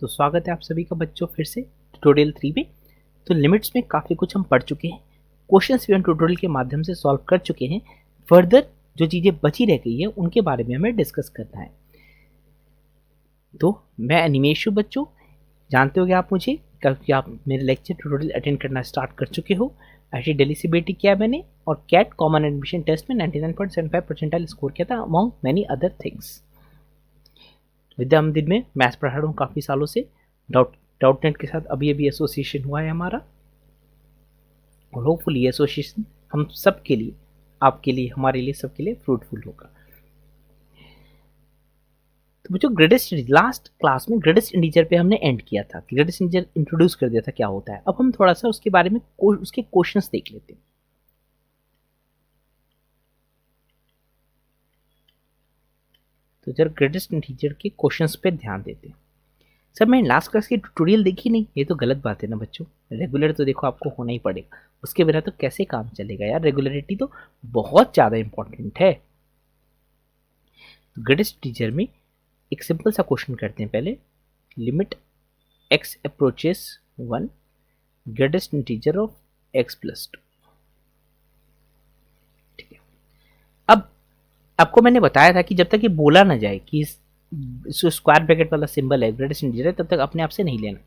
तो स्वागत है आप सभी का बच्चों फिर से ट्यूटोरियल 3 में। तो लिमिट्स में काफ़ी कुछ हम पढ़ चुके हैं, क्वेश्चंस भी हम ट्यूटोरियल के माध्यम से सॉल्व कर चुके हैं। फर्दर जो चीज़ें बची रह गई है उनके बारे में हमें डिस्कस करना है। तो मैं अनिमेशु बच्चों, जानते होगे आप मुझे क्योंकि आप मेरे लेक्चर ट्यूटोरियल अटेंड करना स्टार्ट कर चुके हो। IIT दिल्ली से BT किया मैंने और कैट कॉमन एडमिशन टेस्ट में 99.75 परसेंटाइल स्कोर किया था अमॉन्ग मैनी अदर थिंग्स। विद्या मंदिर में मैथ्स पढ़ा रहा हूँ काफ़ी सालों से। डाउटनेट के साथ अभी अभी एसोसिएशन हुआ है हमारा, और होपफुली एसोसिएशन हम सब के लिए, आपके लिए, हमारे लिए, सबके लिए फ्रूटफुल होगा। तो बच्चों ग्रेटेस्ट लास्ट क्लास में ग्रेटेस्ट इंटीजर पे हमने एंड किया था, ग्रेटेस्ट इंटीजर इंट्रोड्यूस कर दिया था क्या होता है। अब हम थोड़ा सा उसके बारे में उसके क्वेश्चंस देख लेते हैं। तो जरा ग्रेटेस्ट इंटीजर के क्वेश्चंस पे ध्यान देते हैं। सर मैंने लास्ट क्लास की ट्यूटोरियल देखी नहीं, ये तो गलत बात है ना बच्चों। रेगुलर तो देखो आपको होना ही पड़ेगा, उसके बिना तो कैसे काम चलेगा यार। रेगुलरिटी तो बहुत ज़्यादा इंपॉर्टेंट है। तो ग्रेटेस्ट टीचर में एक सिंपल सा क्वेश्चन करते हैं पहले। Limit x approaches 1 greatest integer of x plus 2। ठीक है, अब आपको मैंने बताया था कि जब तक ये बोला ना जाए कि जो स्क्वायर ब्रैकेट वाला सिंबल है ग्रेटेस्ट इंटीजर है, तब तक अपने आप से नहीं लेना।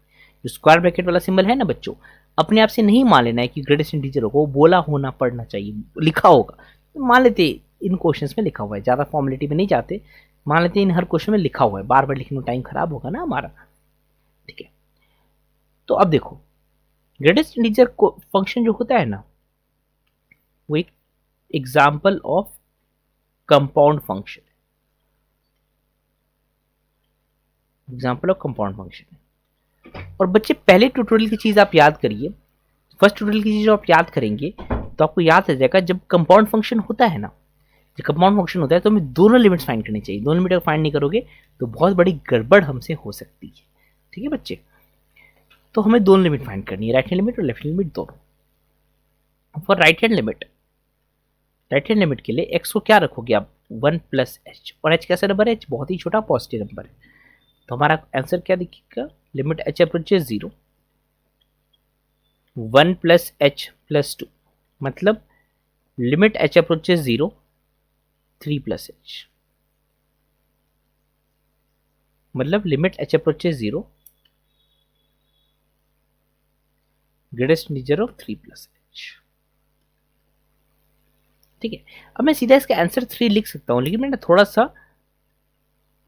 जो स्क्वायर ब्रैकेट वाला सिंबल है ना बच्चों, अपने आप से नहीं मान लेना है कि ग्रेटेस्ट इंटीजर होगा, वो बोला होना पड़ना चाहिए, लिखा होगा। तो मान लेते इन क्वेश्चंस में लिखा हुआ है, ज़्यादा फॉर्मेलिटी में नहीं जाते, मान लेते इन हर क्वेश्चन में लिखा हुआ है, बार बार लिखने में टाइम खराब होगा ना हमारा। ठीक है, तो अब देखो ग्रेटेस्ट इंटीजर फंक्शन जो होता है ना, वो एक example of compound function, example of compound function है। और बच्चे पहले ट्यूटोरियल की चीज आप याद करिए, फर्स्ट ट्यूटोरियल की चीज आप याद करेंगे तो आपको याद आ जाएगा। जब कंपाउंड फंक्शन होता है ना, जब कंपाउंड फंक्शन होता है तो हमें दोनों लिमिट्स फाइंड करनी चाहिए। दोनों लिमिट फाइंड नहीं करोगे तो बहुत बड़ी गड़बड़ हमसे हो सकती है। ठीक है बच्चे, तो हमें दोनों लिमिट फाइंड करनी है, राइट हैंड लिमिट और लेफ्ट हैंड लिमिट दोनों। फॉर राइट हैंड लिमिट के लिए x को क्या रखोगे आप, 1 प्लस एच। और h कैसा नंबर है, h बहुत ही छोटा पॉजिटिव नंबर है। तो हमारा आंसर क्या दिखेगा, limit h approaches 0 1 plus h plus 2, मतलब limit h approaches 0 3 plus h, मतलब limit h approaches 0 greatest integer of 3 plus h. ठीक है, अब मैं सीधा इसका आंसर 3 लिख सकता हूं, लेकिन मैं थोड़ा सा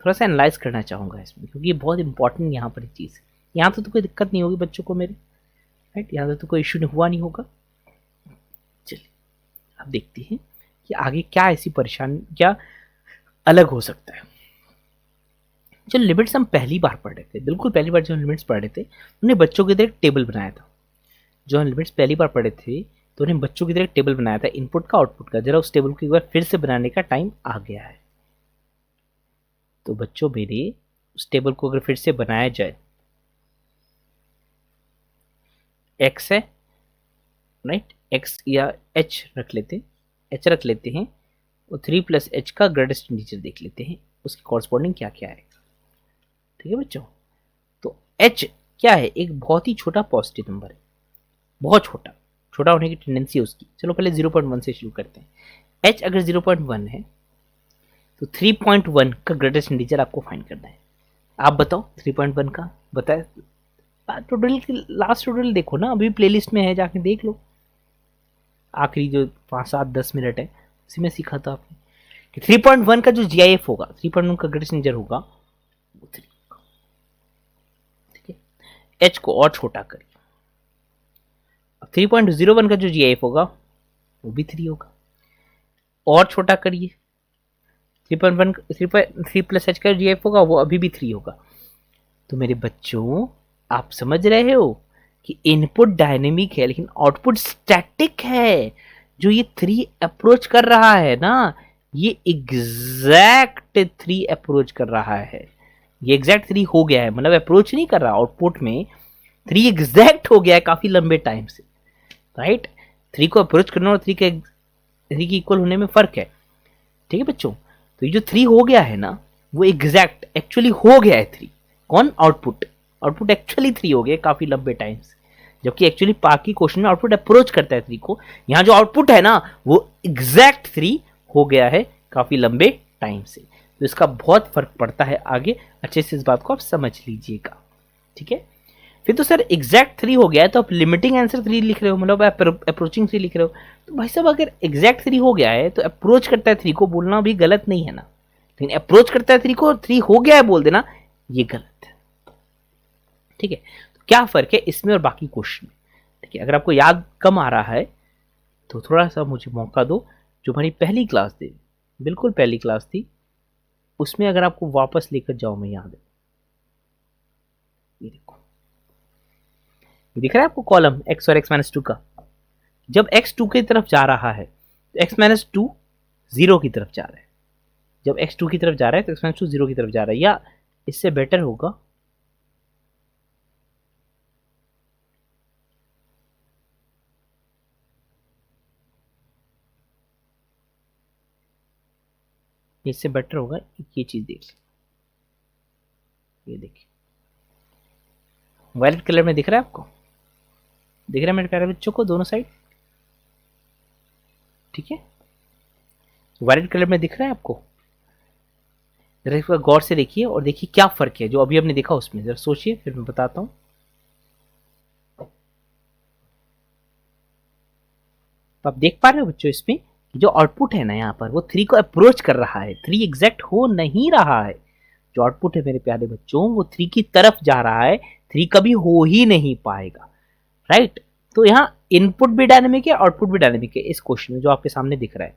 एनालाइज करना चाहूंगा इसमें, क्योंकि ये बहुत इंपॉर्टेंट यहाँ पर चीज़ है। यहाँ तो कोई दिक्कत नहीं होगी बच्चों को मेरे, राइट, यहाँ तो कोई इश्यू हुआ नहीं होगा। चलिए अब देखते हैं कि आगे क्या ऐसी परेशानी, क्या अलग हो सकता है। जो लिमिट्स हम पहली बार पढ़ रहे थे, बिल्कुल पहली बार जो लिमिट्स पढ़ रहे थे, उन्हें बच्चों की तरह एक टेबल बनाया था। जो हम लिमिट्स पहली बार पढ़े थे तो उन्हें बच्चों की तरह एक टेबल बनाया था, इनपुट का आउटपुट का। जरा उस टेबल को एक बार फिर से बनाने का टाइम आ गया है। तो बच्चों मेरे उस टेबल को अगर फिर से बनाया जाए, x है, राइट, x या h रख लेते हैं, और 3 प्लस एच का ग्रेटेस्ट इंटीजर देख लेते हैं, उसके कॉरस्पॉन्डिंग क्या क्या आएगा। ठीक है बच्चों, तो h क्या है, एक बहुत ही छोटा पॉजिटिव नंबर है, बहुत छोटा होने की टेंडेंसी है उसकी। चलो पहले 0.1 से शुरू करते हैं। h अगर 0.1 है तो 3.1 का ग्रेटेस्ट इंटीजर आपको फाइंड करना है। आप बताओ 3.1 का, बताए ट्यूटोरियल की लास्ट ट्यूटोरियल देखो ना, अभी प्लेलिस्ट में है, जाके देख लो। आखिरी जो 5-7-10 मिनट है उसी में सीखा था आपने कि 3.1 का जो GIF होगा, 3.1 का ग्रेटेस्ट इंटीजर होगा वो 3 होगा। ठीक है, h को और छोटा करिए, 3.01 का जो GIF होगा वो भी 3 होगा, और छोटा करिए, 3 प्लस एच का GIF होगा वो अभी भी 3 होगा। तो मेरे बच्चों आप समझ रहे हो कि इनपुट डायनेमिक है लेकिन आउटपुट स्टैटिक है। जो ये 3 अप्रोच कर रहा है ना, ये एग्जैक्ट 3 अप्रोच कर रहा है, ये एग्जैक्ट 3 हो गया है, मतलब अप्रोच नहीं कर रहा, आउटपुट में 3 एग्जैक्ट हो गया है काफी लंबे टाइम से, राइट। 3 को अप्रोच करना और 3 के इक्वल होने में फर्क है। ठीक है बच्चों, तो ये जो 3 हो गया है ना, वो एग्जैक्ट एक्चुअली हो गया है 3। कौन, आउटपुट आउटपुट एक्चुअली 3 हो गया काफी लंबे टाइम से, जबकि एक्चुअली बाकी क्वेश्चन में आउटपुट अप्रोच करता है 3 को। यहाँ जो आउटपुट है ना वो एग्जैक्ट 3 हो गया है काफी लंबे टाइम से। तो इसका बहुत फर्क पड़ता है आगे, अच्छे से इस बात को आप समझ लीजिएगा, ठीक है। फिर तो सर एग्जैक्ट 3 हो गया है तो आप लिमिटिंग आंसर 3 लिख रहे हो, मतलब अप्रोचिंग 3 लिख रहे हो। तो भाई साहब अगर एग्जैक्ट 3 हो गया है तो अप्रोच करता है 3 को बोलना भी गलत नहीं है ना, लेकिन अप्रोच करता है 3 को 3 हो गया है बोल देना ये गलत है, ठीक है। तो क्या फर्क है इसमें और बाकी क्वेश्चन में, ठीक है। अगर आपको याद कम आ रहा है तो थोड़ा सा मुझे मौका दो, जो हमारी पहली क्लास थी, बिल्कुल पहली क्लास थी, उसमें अगर आपको वापस लेकर जाओ, मैं याद है, ये देखो दिख रहा है आपको कॉलम x और x-2 का। जब x 2 की तरफ जा रहा है तो x-2 0 की तरफ जा रहा है, जब x 2 की तरफ जा रहा है तो x-2 0 की तरफ जा रहा है, या इससे बेटर होगा इससे बेटर होगा ये चीज देख ली, ये देखिए वायलेट कलर में दिख रहा है आपको, दिख रहा है मेरे प्यारे बच्चों को दोनों साइड, ठीक है। वायलेट कलर में दिख रहा है आपको, जरा इसको गौर से देखिए और देखिए क्या फर्क है जो अभी हमने देखा उसमें, जरा सोचिए फिर मैं बताता हूं। तो आप देख पा रहे हो बच्चों इसमें जो आउटपुट है ना यहाँ पर वो 3 को अप्रोच कर रहा है, 3 एग्जैक्ट हो नहीं रहा है। जो आउटपुट है मेरे प्यारे बच्चों वो 3 की तरफ जा रहा है, 3 कभी हो ही नहीं पाएगा, राइट। तो यहाँ इनपुट भी डायनेमिक है आउटपुट भी डायनेमिक है इस क्वेश्चन में जो आपके सामने दिख रहा है,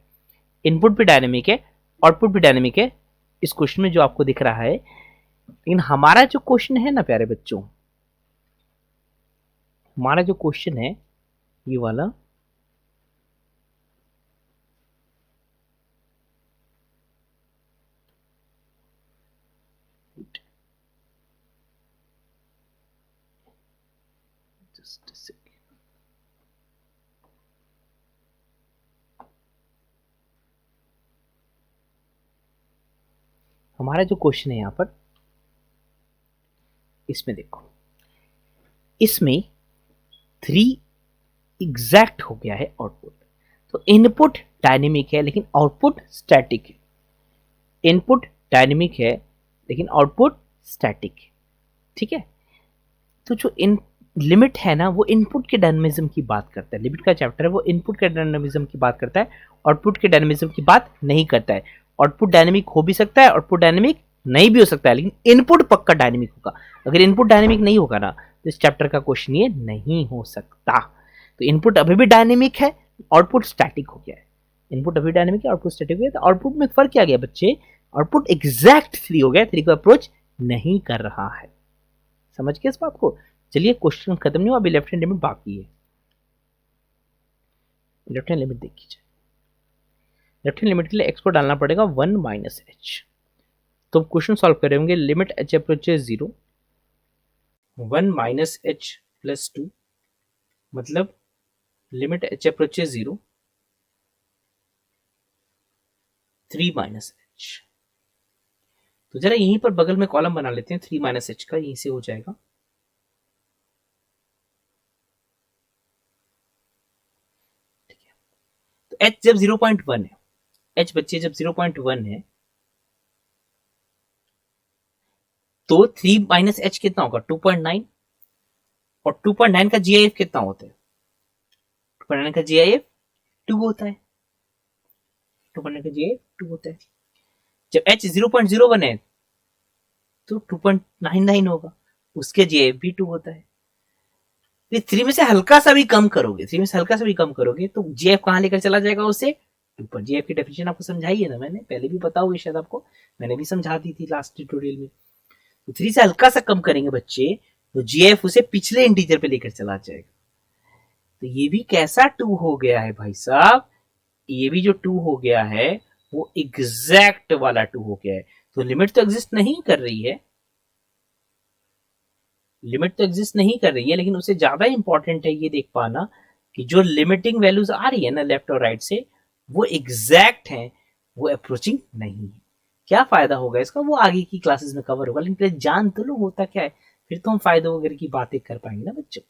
इनपुट भी डायनेमिक है आउटपुट भी डायनेमिक है इस क्वेश्चन में जो आपको दिख रहा है। लेकिन हमारा जो क्वेश्चन है ना प्यारे बच्चों, हमारा जो क्वेश्चन है ये वाला, हमारा जो क्वेश्चन है यहां पर इसमें देखो, इसमें 3 एग्जैक्ट हो गया है आउटपुट। तो इनपुट डायनेमिक है लेकिन आउटपुट स्टैटिक है, इनपुट डायनेमिक है लेकिन आउटपुट स्टैटिक है, ठीक है। तो जो इन लिमिट है ना वो इनपुट के डायनेमिज्म की बात करता है, लिमिट का चैप्टर है वो इनपुट के डायनेमिज्म की बात करता है, आउटपुट के डायनेमिज्म की बात नहीं करता है। आउटपुट डायनेमिक हो भी सकता है आउटपुट डायनेमिक नहीं भी हो सकता है, लेकिन इनपुट पक्का डायनेमिक होगा। अगर इनपुट डायनेमिक नहीं होगा ना तो इस चैप्टर का क्वेश्चन ये नहीं हो सकता। तो इनपुट अभी भी डायनेमिक है आउटपुट स्टैटिक हो गया है, इनपुट अभी डायनेमिक है आउटपुट स्टैटिक हो गया। तो आउटपुट में फर्क क्या गया बच्चे, आउटपुट एग्जैक्ट 3 हो गया, 3 को अप्रोच नहीं कर रहा है, समझ गए इस बात को। चलिए क्वेश्चन खत्म नहीं हुआ, अभी लेफ्ट हैंड लिमिट बाकी है। लेफ्ट हैंड लिमिट देखिए, लेफ्ट हैंड लिमिट के लिए एक्स को डालना पड़ेगा 1 माइनस एच। तो क्वेश्चन सॉल्व करेंगे, limit h approaches 0, 1 minus H plus 2, मतलब limit h approaches 0, 3 minus H. तो जरा यहीं पर बगल में कॉलम बना लेते हैं 3 माइनस एच का, यहीं से हो जाएगा। ठीक है, तो एच जब 0.1 है, एच बच्चे जब 0.1 है तो 3 माइनस एच कितना होगा 2.9, और 2.9 का जीआईएफ कितना होता है, 2.9 का जीआईएफ 2 होता है, 2.9 का जीआईएफ 2 होता है। जब एच 0.01 है तो 2.99 होगा, उसके जीआईएफ भी 2 होता है। 3 में से हल्का सा भी कम करोगे, 3 में से हल्का सा भी कम करोगे तो जीएफ कहां लेकर चला जाएगा उसे 2 पर। जीएफ की डेफिनेशन आपको समझाई है ना मैंने, पहले भी पता होगी शायद आपको, मैंने भी समझा दी थी लास्ट ट्यूटोरियल में। तो 3 से हल्का सा कम करेंगे बच्चे तो जीएफ उसे पिछले इंटीजर पे लेकर चला जाएगा। तो ये भी कैसा 2 हो गया है भाई साहब, ये भी जो 2 हो गया है वो एग्जैक्ट वाला 2 हो गया है। तो लिमिट तो एग्जिस्ट नहीं कर रही है, लिमिट तो एग्जिस्ट नहीं कर रही है, लेकिन उससे ज्यादा इंपॉर्टेंट है ये देख पाना कि जो लिमिटिंग वैल्यूज आ रही है ना लेफ्ट और राइट से वो एग्जैक्ट हैं, वो अप्रोचिंग नहीं है। क्या फायदा होगा इसका वो आगे की क्लासेस में कवर होगा, लेकिन पहले जान तो लो होता क्या है। फिर तो हम फायदों वगैरह की बातें कर पाएंगे ना बच्चों,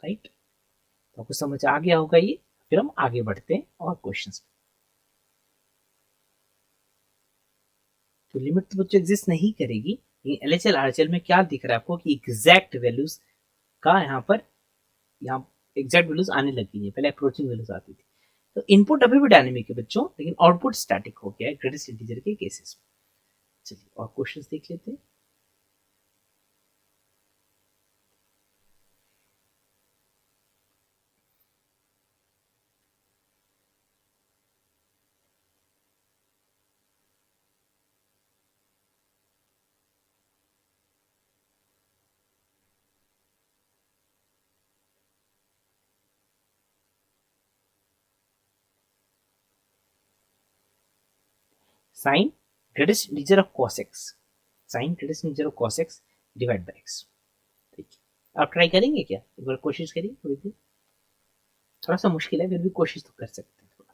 राइट। तो आपको समझ आ गया होगा ये। फिर हम आगे बढ़ते हैं और क्वेश्चंस। तो लिमिट तो बच्चों एग्जिस्ट नहीं करेगी, लेकिन एलएचएल आरएचएल में क्या दिख रहा है आपको कि एग्जैक्ट वैल्यूज का यहाँ एग्जैक्ट वैल्यूज आने लगी है, पहले अप्रोचिंग वैल्यूज आती थी। तो इनपुट अभी भी डायनेमिक है बच्चों, लेकिन आउटपुट स्टैटिक हो गया है ग्रेटेस्ट इंटीजर के केसेस में। चलिए और क्वेश्चंस देख लेते हैं। Sine greatest integer of cos x, sine greatest integer of cos x divide by x। ठीक है, आप ट्राई करेंगे क्या, एक बार कोशिश करिए थोड़ी देर। थोड़ा सा मुश्किल है, फिर भी कोशिश तो कर सकते हैं थोड़ा।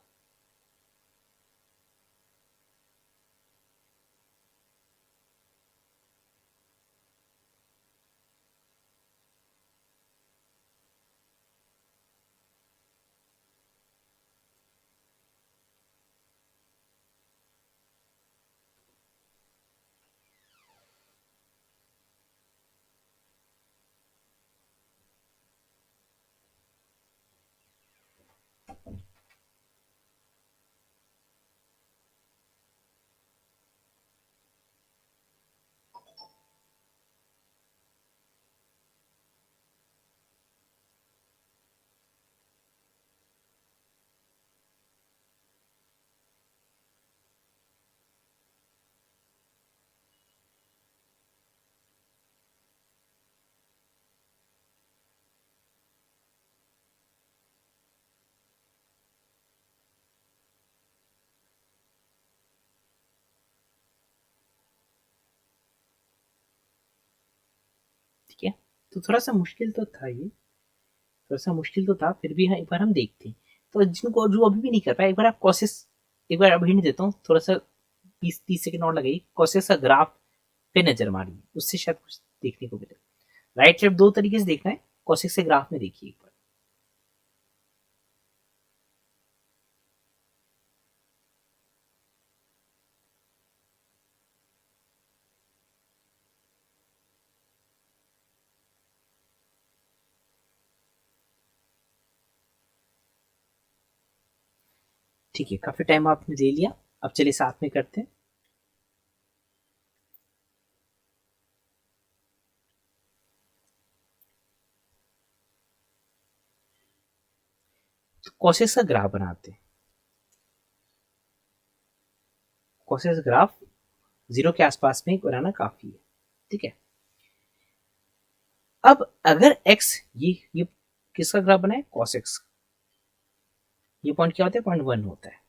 ठीक है, तो थोड़ा सा मुश्किल तो था ये, थोड़ा सा मुश्किल तो था, फिर भी हाँ एक बार हम देखते हैं। तो जिनको जो अभी भी नहीं कर पाए, एक बार आप कोशिश, एक बार अभी नहीं देता हूँ, थोड़ा सा 20-30 सेकंड और लगेगी, कोशिश का ग्राफ पे नजर मारिए, उससे शायद कुछ देखने को मिले। राइट शेप दो तरीके से देखना है, कोशिश से ग्राफ में देखिए एक बार। ठीक है, काफी टाइम आपने ले लिया, अब चलिए साथ में करते हैं। तो कोशिश का ग्राफ बनाते हैं। कोशिश ग्राफ 0 के आसपास में बनाना काफी है। ठीक है, अब अगर x, ये किसका ग्राफ बना है, cos x, ये पॉइंट क्या होता है, 0.1 होता है,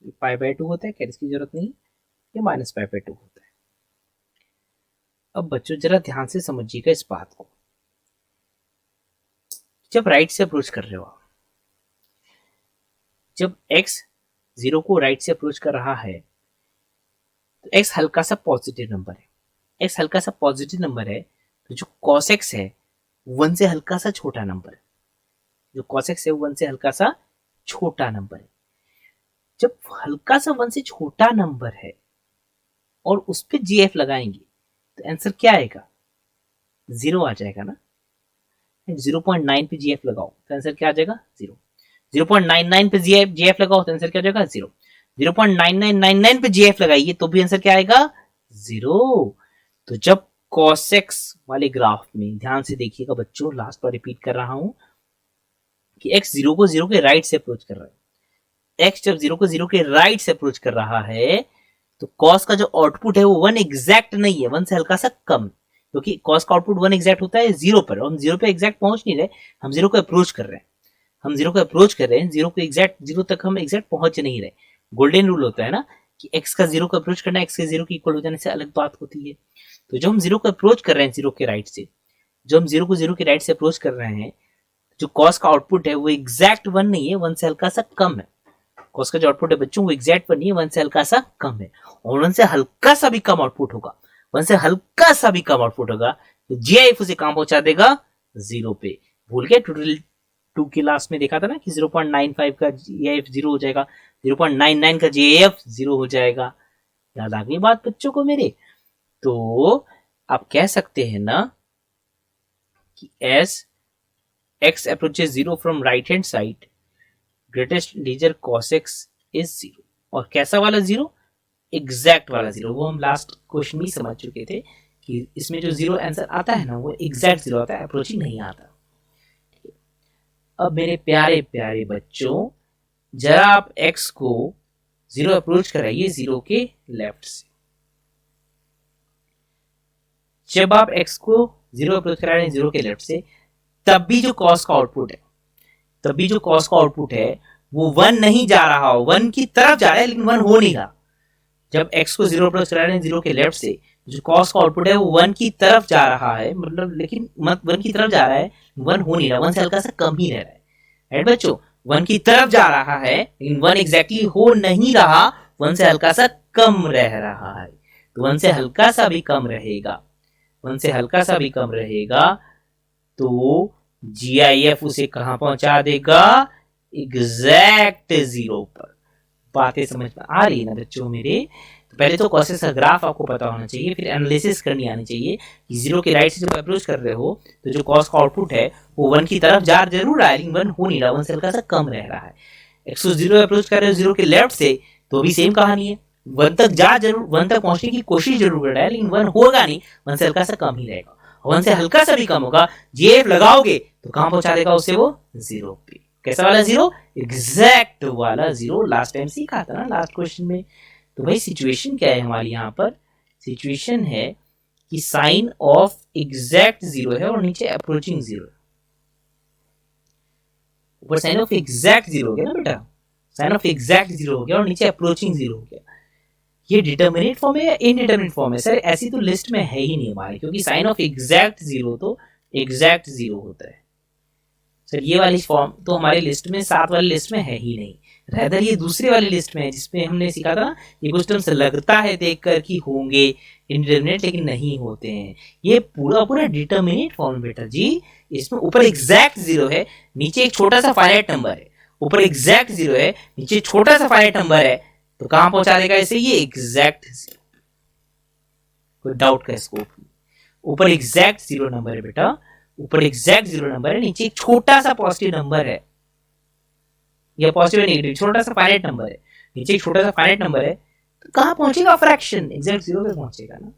ये π/2 होता है, कैरी की जरूरत नहीं, ये -π/2 होता है। अब बच्चों जरा ध्यान से समझिएगा इस बात को, जब राइट से अप्रोच कर रहे हो आप, जब x 0 को राइट से अप्रोच कर रहा है, तो x हल्का सा पॉजिटिव नंबर है, x हल्का सा पॉजिटिव नंबर है, तो जो cos x है 1 से हल्का सा छोटा नंबर है, जो cos x है 1 से हल्का सा छोटा नंबर है। जब हल्का सा 1 से छोटा नंबर है और उस पर GF लगाएंगे, तो आंसर क्या आएगा, 0 आ जाएगा ना। 0.9 पे GF लगाओ तो आंसर क्या आ जाएगा, 0। 0.99 पे GF लगाओ तो आंसर क्या आ जाएगा, 0। 0.9999 पे GF लगाइए तो भी आंसर क्या आएगा, 0। तो जब cos x वाले ग्राफ में ध्यान से देखिएगा बच्चों, लास्ट बार रिपीट कर रहा हूं कि x 0 को 0 के राइट से अप्रोच कर रहा है, x जब 0 को 0 के राइट से अप्रोच कर रहा है, तो cos का जो आउटपुट है वो 1 एग्जैक्ट नहीं है, 1 से हल्का सा कम, क्योंकि cos का आउटपुट 1 एग्जैक्ट होता है 0 पर, हम 0 पे एग्जैक्ट पहुंच नहीं रहे, हम 0 को अप्रोच कर रहे हैं, हम 0 को अप्रोच कर रहे हैं, 0 को एग्जैक्ट 0 तक हम एग्जैक्ट पहुंच नहीं रहे। गोल्डन रूल होता है ना कि x का 0 को अप्रोच करना, x के 0 के इक्वल हो जाने से अलग बात होती है। तो जब हम 0 को अप्रोच कर रहे हैं 0 के राइट से, जब हम 0 को 0 के राइट से अप्रोच कर रहे हैं, जो cos का आउटपुट है वो एग्जैक्ट 1 नहीं है, 1 से हल्का सा कम है। cos का जो आउटपुट है बच्चों वो एग्जैक्ट 1 नहीं है, 1 से हल्का सा कम है, और 1 से हल्का सा भी कम आउटपुट होगा, 1 से हल्का सा भी कम आउटपुट होगा तो GIF उसे कहां पहुंचा देगा, 0 पे। भूल गए ट्यूटोरियल 2 के लास्ट में देखा था ना कि 0.95 का GIF 0 हो जाएगा, 0.99 का GIF 0 हो जाएगा। याद आ गई बात बच्चों को मेरे? तो आप कह सकते हैं ना कि as x approaches 0 from right hand side, greatest integer cos x is 0। और कैसा वाला 0? एग्जैक्ट वाला 0। वो हम लास्ट क्वेश्चन में समझ चुके थे कि इसमें जो 0 आंसर आता है ना वो एग्जैक्ट 0 आता है, अप्रोचिंग नहीं आता। अब मेरे प्यारे प्यारे बच्चों, जरा आप x को 0 अप्रोच कराइए 0 के लेफ्ट से। जब आप x को 0 अप्रोच करा रहे हैं 0 के लेफ्ट से, तब भी जो cos का आउटपुट है वो 1 नहीं जा रहा हो, 1 की तरफ जा रहा है लेकिन 1 हो नहीं रहा। जब x को 0 अप्रोच करा रहे हैं 0 के लेफ्ट से, जो cos का आउटपुट है वो 1 की तरफ जा रहा है, मतलब लेकिन 1 की तरफ जा रहा है, 1 हो नहीं रहा, 1 से हल्का सा कम ही रह रहा है। राइट बच्चों, 1 की तरफ जा रहा है लेकिन 1 एग्जैक्टली हो नहीं रहा, 1 से हल्का सा कम रह रहा है। तो 1 से हल्का सा भी कम रहेगा, 1 से हल्का सा भी कम रहेगा तो GIF उसे कहां पहुंचा देगा, एग्जैक्ट 0 पर। बातें समझ में आ रही है ना बच्चों मेरे? तो पहले तो कॉसेस का ग्राफ आपको पता होना चाहिए, फिर एनालिसिस करनी आनी चाहिए कि 0 के राइट से जब अप्रोच कर रहे हो तो जो कॉस का आउटपुट है वो 1 की तरफ जा जरूर रहा है लेकिन 1 हो नहीं रहा, 1 से हल्का सा कम रह रहा है। x को 0 अप्रोच कर रहे हो 0 के लेफ्ट से तो भी सेम कहानी है, 1 तक जा जरूर, 1 तक पहुंचने की कोशिश जरूर कर रहा है लेकिन 1 होगा नहीं, 1 से हल्का सा कम ही रहेगा। 1 से हल्का सा भी कम होगा, GIF लगाओगे तो कहां पहुंचा देगा उसे, वो 0 पे। कैसा वाला 0? एग्जैक्ट वाला 0। लास्ट टाइम सीखा था ना लास्ट क्वेश्चन में। तो भाई सिचुएशन क्या है हमारी यहाँ पर? सिचुएशन है कि साइन ऑफ एग्जैक्ट 0 है और नीचे अप्रोचिंग 0 है। ऊपर साइन ऑफ एग्जैक्ट 0 हो गया ना बेटा, साइन ऑफ एग्जैक्ट 0 हो गया और नीचे अप्रोचिंग 0 हो गया। ये डिटर्मिनेट फॉर्म है या इनडिटर्मिनेट फॉर्म है? सर ऐसी तो लिस्ट में है ही नहीं हमारी, क्योंकि साइन ऑफ एग्जैक्ट 0 तो एग्जैक्ट 0 होता है। सर ये वाली फॉर्म तो हमारी लिस्ट में, 7 वाली लिस्ट में है ही नहीं, रेदर ये दूसरी वाली लिस्ट में है जिसमें हमने सीखा था ये कुछ टर्म्स लगता है देखकर कि होंगे इंडिटरमिनेट लेकिन नहीं होते हैं। ये पूरा पूरा डिटर्मिनेट फॉर्म बेटा जी। इसमें ऊपर एग्जैक्ट 0 है, नीचे एक छोटा सा फाइनाइट नंबर है। ऊपर एग्जैक्ट 0 है, नीचे छोटा सा फाइनाइट नंबर है, तो कहां पहुंचा देगा इसे, ये एग्जैक्ट 0। कोई डाउट का स्कोप नहीं। ऊपर एग्जैक्ट 0 नंबर है बेटा, ऊपर एग्जैक्ट 0 नंबर है, नीचे एक छोटा सा पॉजिटिव नंबर है, या पॉजिटिव नेगेटिव छोटा सा फाइनाइट नंबर है, नीचे एक छोटा सा फाइनाइट नंबर है, तो कहां पहुंचेगा फ्रैक्शन, एग्जैक्ट 0 पे पहुंचेगा ना।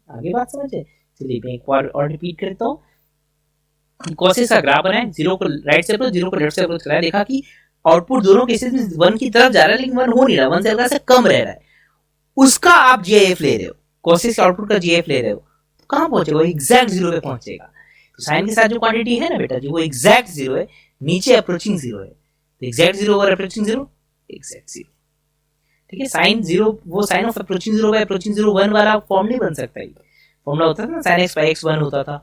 आगे बात समझे? चलिए मैं एक बार और रिपीट करता हूं। कॉसेस का ग्राफ बनाए, 0 को राइट से अप्रोच 0 को लेफ्ट से अप्रोच कराया, देखा कि आउटपुट दोनों केसेस में 1 की तरफ जा रहा है लेकिन 1 हो नहीं रहा, 1 से हल्का सा कम रह रहा है। उसका आप GIF ले रहे हो, कॉसेस के आउटपुट का GIF ले रहे हो, तो कहां पहुंचेगा, एग्जैक्ट 0 पे पहुंचेगा। तो साइन के साथ जो क्वांटिटी है ना बेटा जी वो एग्जैक्ट 0 है, नीचे अप्रोचिंग 0 है, तो एग्जैक्ट 0 ओवर अप्रोचिंग 0 एग्जैक्ट 0। ठीक है, साइन 0 वो sine of approaching 0 by approaching 0 1 वाला फॉर्म नहीं बन सकता। ये फॉर्मूला होता था ना sin x by x 1 होता था,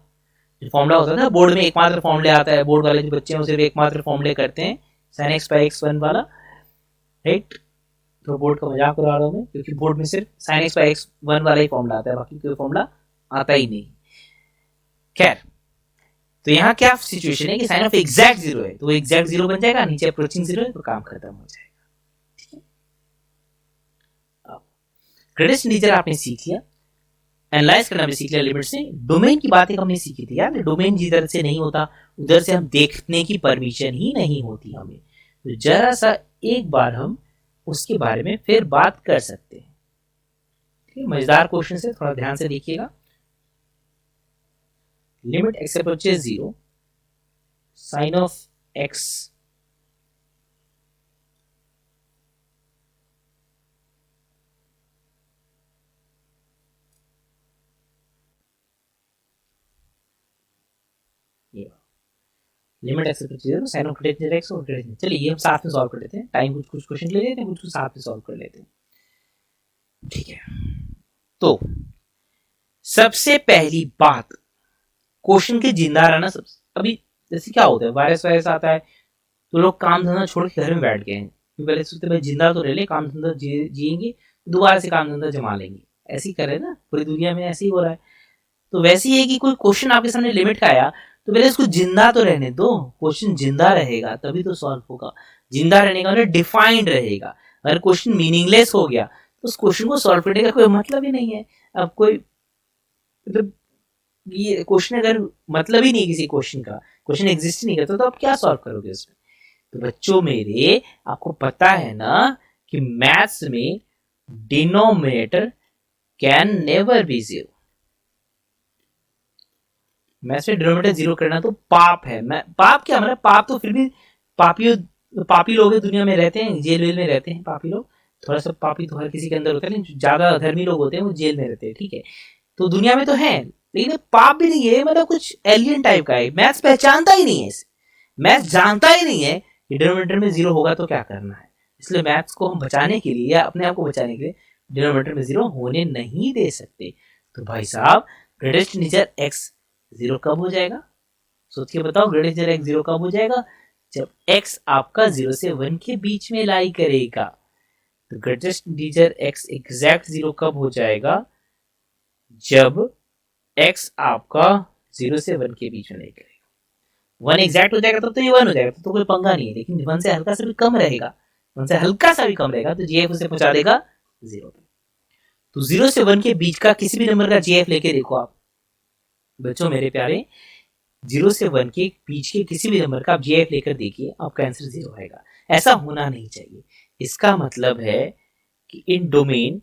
जो फॉर्मूला होता था बोर्ड में एकमात्र फॉर्मूले आता है, बोर्ड वाले जो बच्चे हैं वो सिर्फ एकमात्र फॉर्मूले करते हैं sin x by x 1 वाला, राइट। तो बोर्ड का मजाक उड़ा रहा हूं मैं, क्योंकि बोर्ड में सिर्फ sin x by x 1 वाला ही फॉर्मूला आता है, बाकी कोई फॉर्मूला आता ही नहीं। खैर, तो यहाँ क्या सिचुएशन है कि साइन ऑफ एग्जैक्ट 0 है तो वो एग्जैक्ट 0 बन जाएगा, नीचे अप्रोचिंग 0 है तो काम खत्म हो जाएगा। ठीक है, ग्रेटेस्ट इंटीजर आपने सीख लिया, एनालाइज करना भी सीख लिया लिमिट से। डोमेन की बातें हमने सीखी थी यार, डोमेन जिधर से नहीं होता उधर से हम देखने की परमिशन ही नहीं होती हमें, तो जरा सा एक बार हम उसके बारे में फिर बात कर सकते हैं। ठीक है, मजेदार क्वेश्चन है, थोड़ा ध्यान से देखिएगा। Limit x approaches 0, sin of x limit x approaches 0, sin of greater x और greater। चलिए ये हम साथ में सॉल्व कर लेते हैं, टाइम कुछ क्वेश्चन ले लेते हैं, कुछ साथ में सॉल्व कर लेते हैं। ठीक है, तो सबसे पहली बात क्वेश्चन के जिंदा रहना। सब अभी जैसे क्या होता है, वायरस आता है तो लोग काम धंधा छोड़ के घर में बैठ गए हैं, पहले सोचते भाई जिंदा तो रह ले, काम धंधा जिएंगे दोबारा से काम धंधा जमा लेंगे, ऐसे ही करे ना, पूरी दुनिया में ऐसे ही हो रहा है। तो वैसे ही है कि कोई क्वेश्चन आपके सामने लिमिट का आया तो पहले इसको जिंदा तो रहने दो, क्वेश्चन जिंदा रहेगा तभी तो सॉल्व होगा। जिंदा रहने का मतलब डिफाइंड रहेगा। अगर क्वेश्चन मीनिंगलेस हो गया तो उस क्वेश्चन को सॉल्व करने का कोई मतलब ही नहीं है। अब कोई मतलब ये क्वेश्चन अगर मतलब ही नहीं है किसी क्वेश्चन का, क्वेश्चन एग्जिस्ट ही नहीं करता तो आप क्या सॉल्व करोगे उसमें। तो बच्चों मेरे, आपको पता है ना कि मैथ्स में denominator can never be zero. Maths में डिनोमिनेटर जीरो करना तो पाप है। मैं पाप क्या मतलब, पाप तो फिर भी पापी लोग दुनिया में रहते हैं, जेल वेल में रहते हैं पापी लोग। थोड़ा सा पापी तो हर किसी के अंदर होता है, लेकिन ज्यादा धर्मी लोग होते हैं वो जेल में रहते हैं, ठीक है। तो दुनिया में तो है, लेकिन पाप भी नहीं है, मतलब कुछ एलियन टाइप का है। मैथ्स पहचानता ही नहीं है इसे, मैथ्स जानता ही नहीं है कि डिनोमिनेटर में जीरो होगा तो क्या करना है। इसलिए मैथ्स को हम बचाने के लिए या अपने आप को बचाने के लिए डिनोमिनेटर में जीरो होने नहीं दे सकते। तो भाई साहब, ग्रेटेस्ट इंटीजर एक्स जीरो कब हो जाएगा? सोच के बताओ, ग्रेटेस्ट इंटीजर एक्स जीरो कब हो जाएगा? जब एक्स आपका 0 से 1 के बीच में लाई करेगा। तो greatest integer x exact zero कब हो जाएगा? जब x आपका 0 से 1 के बीच में लाई करेगा। 1 एग्जैक्ट हो जाएगा तो ये 1 हो जाएगा, तो कोई पंगा नहीं है। लेकिन 1 से हल्का सा भी कम रहेगा, 1 से हल्का सा भी कम रहेगा तो जीएफ उसे पहुंचा देगा 0 पे। तो 0 से 1 के बीच का किसी भी नंबर का जीएफ लेके देखो आप बच्चों मेरे प्यारे, 0 से 1 के बीच के किसी भी नंबर का आप जीएफ लेकर देखिए, आपका आंसर 0 आएगा। ऐसा होना नहीं चाहिए। इसका मतलब है कि in domain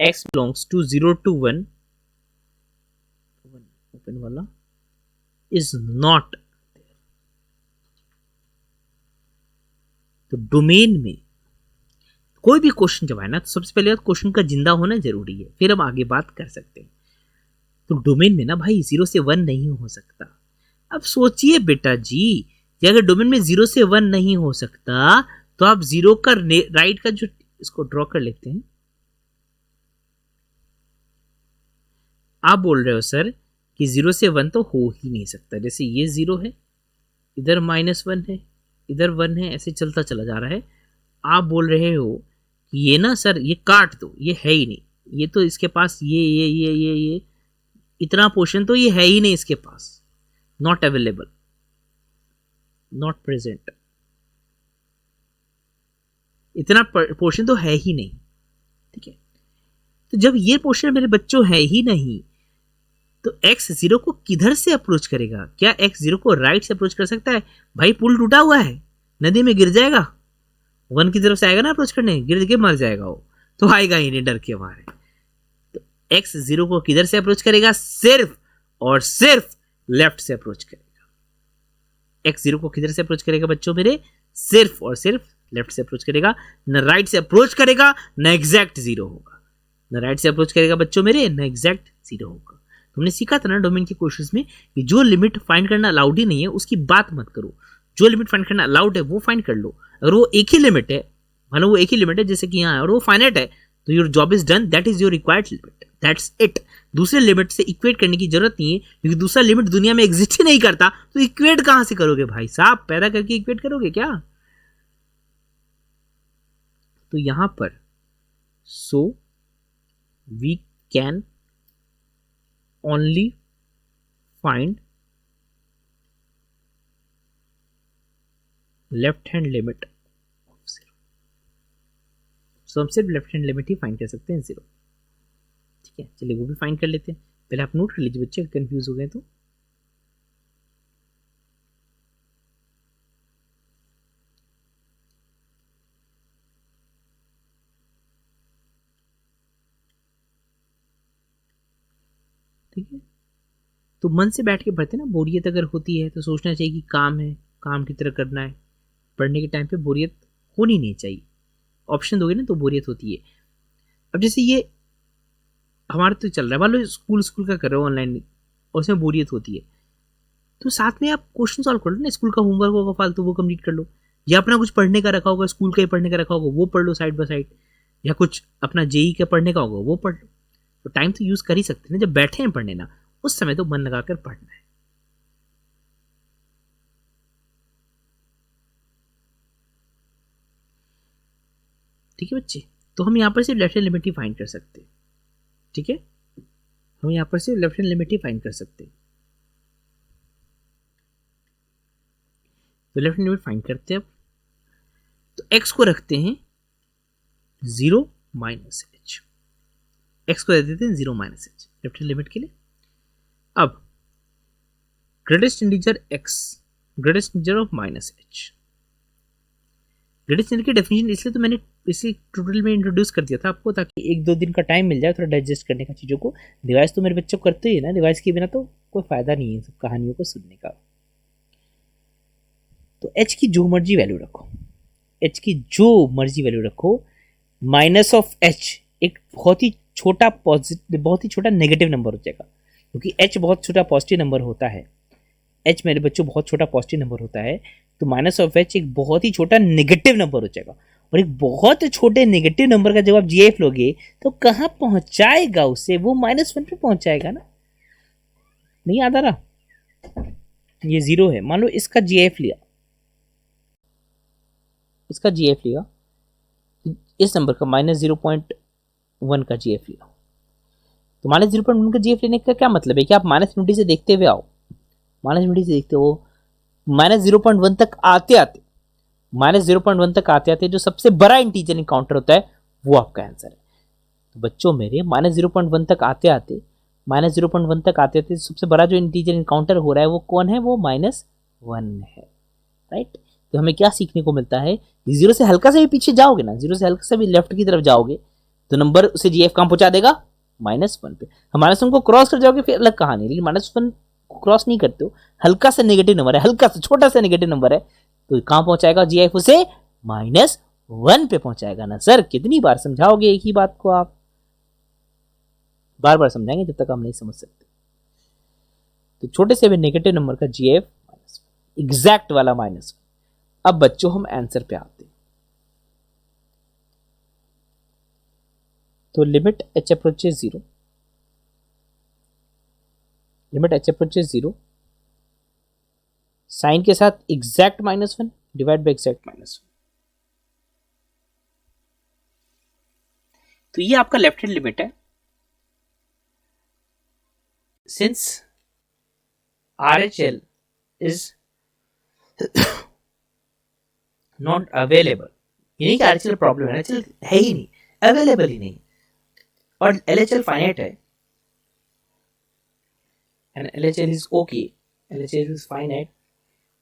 x belongs to 0 to 1 open वाला is not। तो डोमेन में कोई भी क्वेश्चन जब आए ना, तो सबसे पहले क्वेश्चन का जिंदा होना जरूरी है, फिर हम आगे बात कर सकते हैं। तो डोमेन में ना भाई 0 से 1 नहीं हो सकता। अब सोचिए बेटा जी, कि अगर डोमेन में 0 से 1 नहीं हो सकता तो आप 0 का राइट का जो, इसको ड्रॉ कर लेते हैं। आप बोल रहे हो सर कि 0 से 1 तो हो ही नहीं सकता, जैसे ये 0 है, इधर -1 है, इधर 1 है, ऐसे चलता चला जा रहा है। आप बोल रहे हो कि ये ना सर, ये काट दो, ये है ही नहीं, ये तो इसके पास ये इतना पोर्शन तो ये है ही नहीं इसके पास, नॉट अवेलेबल, नॉट प्रेजेंट, इतना पोर्शन तो है ही नहीं, ठीक है। तो जब ये पोर्शन मेरे बच्चों है ही नहीं, तो x 0 को किधर से अप्रोच करेगा? क्या x 0 को राइट से अप्रोच कर सकता है? भाई पुल टूटा हुआ है, नदी में गिर जाएगा, 1 की तरफ से आएगा ना अप्रोच करने, गिर के मर जाएगा वो, तो आएगा ही नहीं डर के मारे। तो x 0 को किधर से अप्रोच करेगा? सिर्फ और सिर्फ लेफ्ट से अप्रोच करेगा। x 0 को किधर से अप्रोच करेगा बच्चों मेरे? सिर्फ और सिर्फ लेफ्ट से अप्रोच करेगा, न राइट से अप्रोच करेगा, न एग्जैक्ट 0 होगा। न राइट से अप्रोच करेगा बच्चों मेरे, न एग्जैक्ट 0 होगा। हमने सीखा था ना डोमेन के क्वेश्चंस में कि जो लिमिट फाइंड करना अलाउड ही नहीं है उसकी बात मत करो, जो लिमिट फाइंड करना अलाउड है वो फाइंड कर लो। अगर वो एक ही लिमिट है, मानो वो एक ही लिमिट है जैसे कि यहाँ, और वो फाइनाइट है, तो your job is done, that is your required limit, that's it. दूसरे लिमिट से इक्वेट करने की जरूरत नहीं है, क्योंकि दूसरा लिमिट दुनिया में एग्जिस्ट ही नहीं करता, तो इक्वेट कहां से करोगे भाई साहब? पैदा करके इक्वेट करोगे क्या? तो यहां पर so we can only find left hand limit of 0। सो हम सिर्फ लेफ्ट हैंड लिमिट ही फाइंड कर सकते हैं 0, ठीक है। चलिए वो भी फाइंड कर लेते हैं। पहले आप नोट कर लीजिए बच्चे, कंफ्यूज हो गए तो। ठीक है, तो मन से बैठ के पढ़ते ना, बोरियत अगर होती है तो सोचना चाहिए कि काम है, काम की तरह करना है। पढ़ने के टाइम पे बोरियत होनी नहीं चाहिए, ऑप्शन दोगे ना तो बोरियत होती है। अब जैसे ये हमारा तो चल रहा है, मान लो स्कूल का कर रहे हो ऑनलाइन और उसमें बोरियत होती है, तो साथ में आप क्वेश्चन सॉल्व कर लो ना, स्कूल का होमवर्क होगा फालतू वो कंप्लीट कर लो, या अपना कुछ पढ़ने का रखा होगा, स्कूल का ही पढ़ने का रखा होगा वो पढ़ लो साइड बाय साइड, या कुछ अपना जेई का पढ़ने का होगा वो पढ़ लो। तो टाइम तो यूज कर ही सकते हैं ना, जब बैठे हैं पढ़ने ना, उस समय तो मन लगाकर पढ़ना है। ठीक है बच्चे, तो हम यहाँ पर सिर्फ लेफ्ट हैंड लिमिट ही फाइंड कर सकते हैं, ठीक है, हम यहाँ पर सिर्फ लेफ्ट हैंड लिमिट ही फाइंड कर सकते हैं। तो लेफ्ट हैंड लिमिट फाइंड करते हैं अब। तो x को रखते हैं 0 माइनस एच, x को दे देते हैं 0 minus H left hand limit के लिए। अब greatest integer x, greatest integer of minus H. Greatest integer की डेफिनेशन इसलिए तो मैंने इसी ट्यूटोरियल में इंट्रोड्यूस कर दिया था आपको, ताकि एक दो दिन का टाइम मिल जाए थोड़ा डाइजेस्ट करने का चीज़ों को। रिवाइज तो मेरे बच्चों करते ही है ना, रिवाइज के बिना तो कोई फायदा नहीं है सब कहानियों को सुनने का। तो h की जो मर्जी वैल्यू रखो, h की जो मर्जी वैल्यू रखो, माइनस ऑफ h एक बहुत ही छोटा पॉजिटिव, बहुत ही छोटा नेगेटिव नंबर हो जाएगा, क्योंकि h बहुत छोटा पॉजिटिव नंबर होता है। h मेरे बच्चों बहुत छोटा पॉजिटिव नंबर होता है, तो माइनस ऑफ h एक बहुत ही छोटा नेगेटिव नंबर हो जाएगा। और एक बहुत छोटे नेगेटिव नंबर का जब आप जीएफ लोगे तो कहाँ पहुंचाएगा उसे, वो -1 पे पहुंचाएगा ना। नहीं याद आ रहा, ये 0 है, मान लो इसका जीएफ लिया, इसका जीएफ लिया, इस नंबर का -0.1 का जीएफ लिया। तो -0.1 का जीएफ लेने का क्या मतलब है कि आप -∞ से देखते हुए आओ, -∞ से देखते हो, -0.1 तक आते आते, -0.1 तक आते आते जो सबसे बड़ा इंटीजर इनकाउंटर होता है वो आपका आंसर है। तो बच्चों मेरे -0.1 तक आते आते, -0.1 तक आते आते सबसे बड़ा जो इंटीजर इनकाउंटर हो रहा है वो कौन है, वो -1 है, राइट। तो हमें क्या सीखने को मिलता है, 0 से हल्का से भी पीछे जाओगे ना, 0 से हल्का से भी लेफ्ट की तरफ जाओगे तो नंबर उसे जीएफ कहां पहुंचा देगा, -1 पे। हम -1 को क्रॉस कर जाओगे फिर अलग कहानी, लेकिन -1 को क्रॉस नहीं करते हो, हल्का सा नेगेटिव नंबर है, हल्का सा छोटा सा नेगेटिव नंबर है, तो कहां पहुंचाएगा जीएफ उसे, -1 पे पहुंचाएगा ना। सर कितनी बार समझाओगे एक ही बात को, आप बार बार समझाएंगे जब तक हम नहीं समझ सकते। तो छोटे से भी नेगेटिव नंबर का जीएफ एग्जैक्ट वाला -1। अब बच्चों हम आंसर पे आते हैं। तो limit h approaches 0, limit h approaches 0, sine के साथ एग्जैक्ट -1 डिवाइड बाय एग्जैक्ट -1। तो ये आपका लेफ्ट हैंड लिमिट है। Since RHL is not available, ये नहीं कि RHL प्रॉब्लम है, RHL है ही नहीं, अवेलेबल ही नहीं, और LHL फाइनाइट है, and LHL is okay, LHL is finite,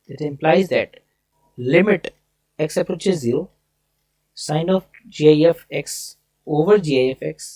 that implies that limit x approaches 0, sine of GIF x over GIF x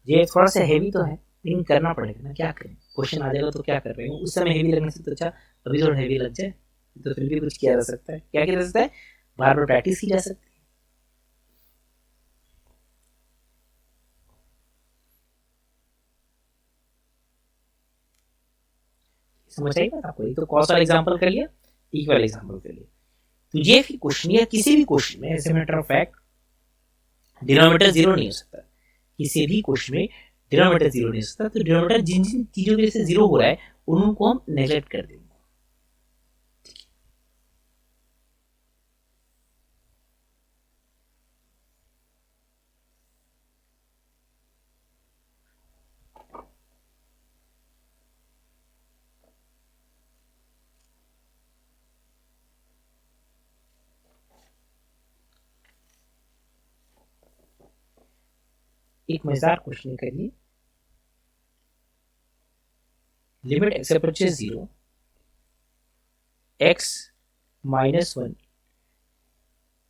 ये थोड़ा सा हेवी तो है, लेकिन करना पड़ेगा ना, क्या करें, क्वेश्चन आ जाएगा तो क्या कर रहे हो। उस समय हेवी लगने से तो अच्छा अभी थोड़ा हेवी लग जाए, तो फिर भी कुछ किया जा सकता है। क्या किया जा सकता है, बार बार प्रैक्टिस की जा सकती है। समझ आई बात आपको। तो कॉस वाला एग्जांपल कर लिया, एक वाला एग्जांपल कर लिया। तो ये फिर क्वेश्चन या किसी भी क्वेश्चन में as a matter of fact denominator 0 नहीं हो सकता, किसी भी क्वेश्चन में डिनोमिनेटर 0 नहीं हो सकता। तो डिनोमिनेटर जिन जिन चीजों की वजह से 0 हो रहा है उनको हम नेग्लेक्ट कर देंगे। एक मजेदार क्वेश्चन करिए, लिमिट x अप्रोचेस 0, x -1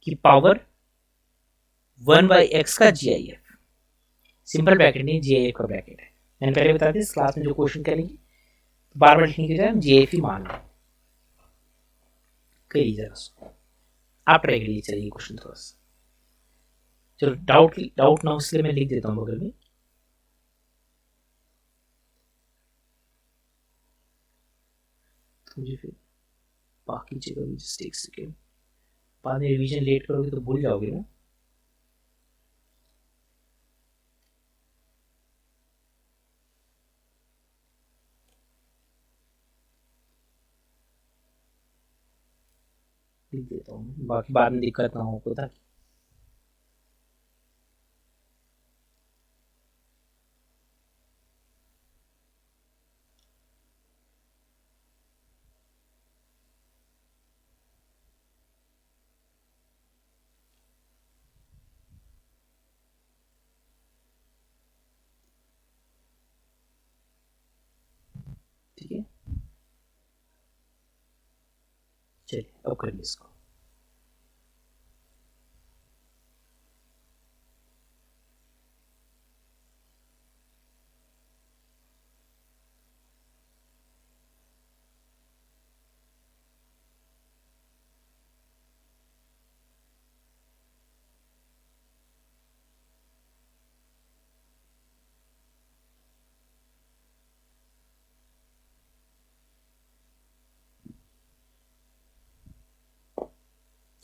की पावर 1/x का GIF, सिंपल ब्रैकेट नहीं, GIF का ब्रैकेट है। मैंने पहले बता दिया, इस क्लास में जो क्वेश्चन करेंगे तो बार बार लिखने की बजाय हम GIF ही मान लो, करिए जरा उसको, आप ट्राई करिए। चलिए क्वेश्चन थोड़ा सा, चलो डाउट ना हो इसलिए मैं लिख देता हूँ बगल में। मुझे फिर बाकी जगह भी जस्ट एक सेकेंड, बाद में रिवीजन लेट करोगे तो भूल जाओगे ना। लिख देता हूँ, बाकी बाद में दिक्कत ना हो ताकि ठीक है। चलिए अब करिए इसको।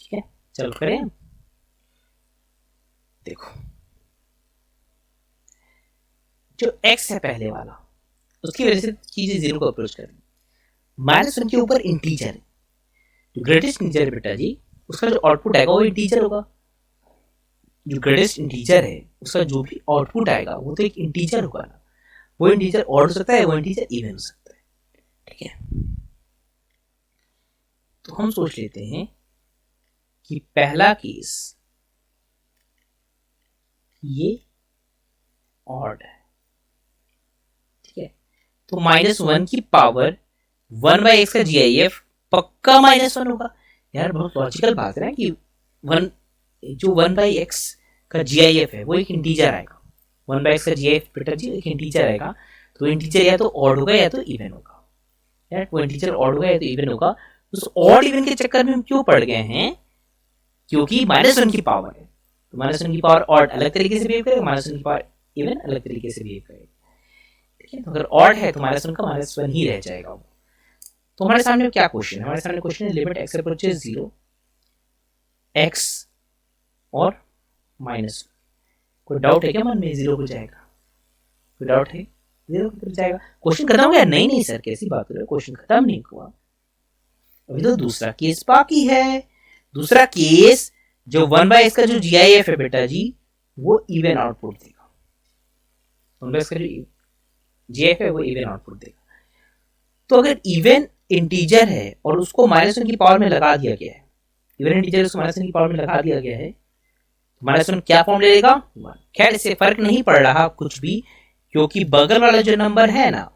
ठीक है, चलो करें। देखो जो x है पहले वाला, उसकी वजह से चीजें जीरो को अप्रोच कर रही। माइनस वन के ऊपर इंटीजर है, जो ग्रेटेस्ट इंटीजर है बेटा जी, उसका जो आउटपुट आएगा वो इंटीजर होगा। जो ग्रेटेस्ट इंटीजर है उसका जो भी आउटपुट आएगा वो तो एक इंटीजर होगा ना। वो इंटीजर ऑड हो सकता है, वो इंटीजर इवन हो सकता है। ठीक है, तो हम सोच लेते हैं कि पहला केस ये ऑड है। ठीक है, तो माइनस वन की पावर वन बाई एक्स का GIF पक्का माइनस वन होगा। यार बहुत लॉजिकल बात है ना कि वन जो वन बाई एक्स का GIF है वो एक इंटीजर आएगा। वन बाई एक्स का GIF बेटा जी एक इंटीजर आएगा, तो इंटीजर या तो ऑड होगा या तो इवन होगा। यार वो इंटीजर ऑड होगा या तो इवन होगा। उस ऑड इवन के चक्कर में हम क्यों पड़ गए हैं? क्योंकि माइनस वन की पावर है, तो माइनस वन की पावर ऑड अलग तरीके से बिहेव करेगा, माइनस वन की पावर इवन अलग तरीके से बिहेव करेगा। ठीक है, तो अगर ऑड है तो माइनस वन का माइनस वन ही रह जाएगा वो। तो हमारे सामने क्या क्वेश्चन है? हमारे सामने क्वेश्चन है limit x approaches zero, x और माइनस। कोई डाउट है क्या मन में जीरो हो जाएगा? कोई डाउट है? जीरो हो जाएगा। क्वेश्चन खत्म हो गया? नहीं नहीं सर, कैसी बात हो रही है, क्वेश्चन खत्म नहीं हुआ, अभी तो दूसरा केस बाकी है। दूसरा केस जो वन बाय एक्स का जो GIF है बेटा जी वो इवन आउटपुट देगा। वन बाय एक्स का जो GIF है वो इवन आउटपुट देगा। तो अगर इवन इंटीजर है और उसको माइनस वन की पावर में लगा दिया गया है, इवन इंटीजर उसको माइनस वन की पावर में लगा दिया गया है, तो माइनस वन क्या फॉर्म ले लेगा? खैर इससे फर्क नहीं पड़ रहा कुछ भी, क्योंकि बगल वाला जो नंबर है ना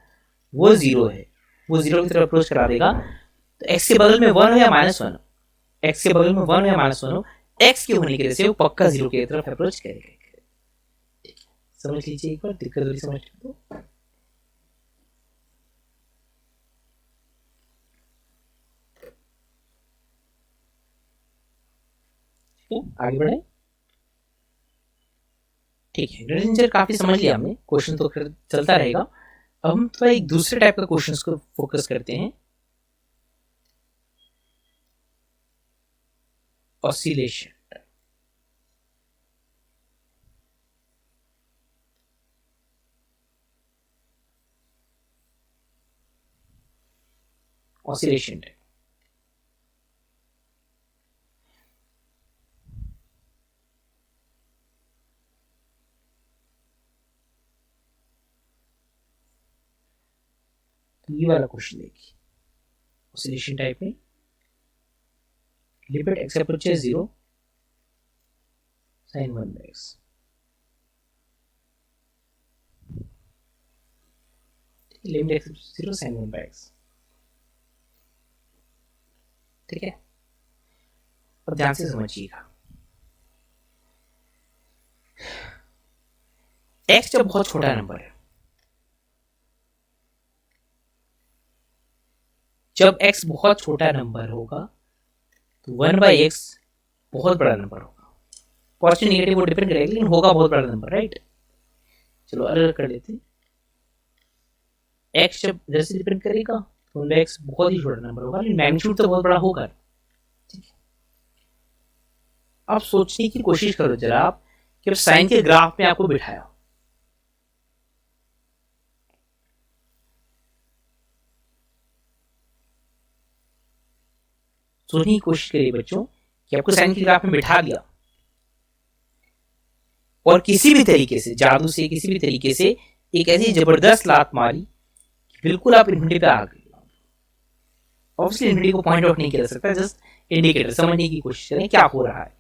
वो जीरो है, वो जीरो की तरफ अप्रोच करा देगा। तो एक्स के बगल में वन हो या माइनस वन हो, एक्स के बगल में वन हो या माइनस वन हो, एक्स के होने की वजह से वो पक्का जीरो की तरफ अप्रोच करेगा। समझ लीजिए एक बार, दिक्कत वाली समझ लो। आगे बढ़े। ठीक है, ग्रेडियंट काफी समझ लिया हमने, क्वेश्चन तो चलता रहेगा। अब हम थोड़ा एक दूसरे टाइप का क्वेश्चंस को फोकस करते हैं, ऑसिलेशन। ऑसिलेशन ये वाला क्वेश्चन देखिए, ऑसिलेशन टाइप में limit x approaches zero sine one by x. Limit x zero sine one by x. ठीक है, अब ध्यान से समझिएगा। एक्स जब बहुत छोटा नंबर है, जब x बहुत छोटा नंबर होगा तो वन बाई एक्स बहुत बड़ा नंबर होगा। पॉजिटिव नेगेटिव वो डिपेंड करेगा, लेकिन होगा बहुत बड़ा नंबर, राइट। चलो अलग कर लेते हैं। x जब जैसे डिपेंड करेगा तो वन बाई एक्स बहुत ही छोटा नंबर होगा, लेकिन मैग्नीट्यूड तो बहुत बड़ा होगा। ठीक है, अब सोचने की कोशिश करो जरा आप कि साइन के ग्राफ में आपको बिठाया, सोचने की कोशिश करिए बच्चों कि आपको साइन के ग्राफ में बिठा दिया और किसी भी तरीके से, जादू से, किसी भी तरीके से एक ऐसी जबरदस्त लात मारी कि बिल्कुल आप इन्फिनिटी पे आ गए। ऑब्वियसली इन्फिनिटी को पॉइंट आउट नहीं किया जा सकता, जस्ट इंडिकेटर समझने की कोशिश करें क्या हो रहा है।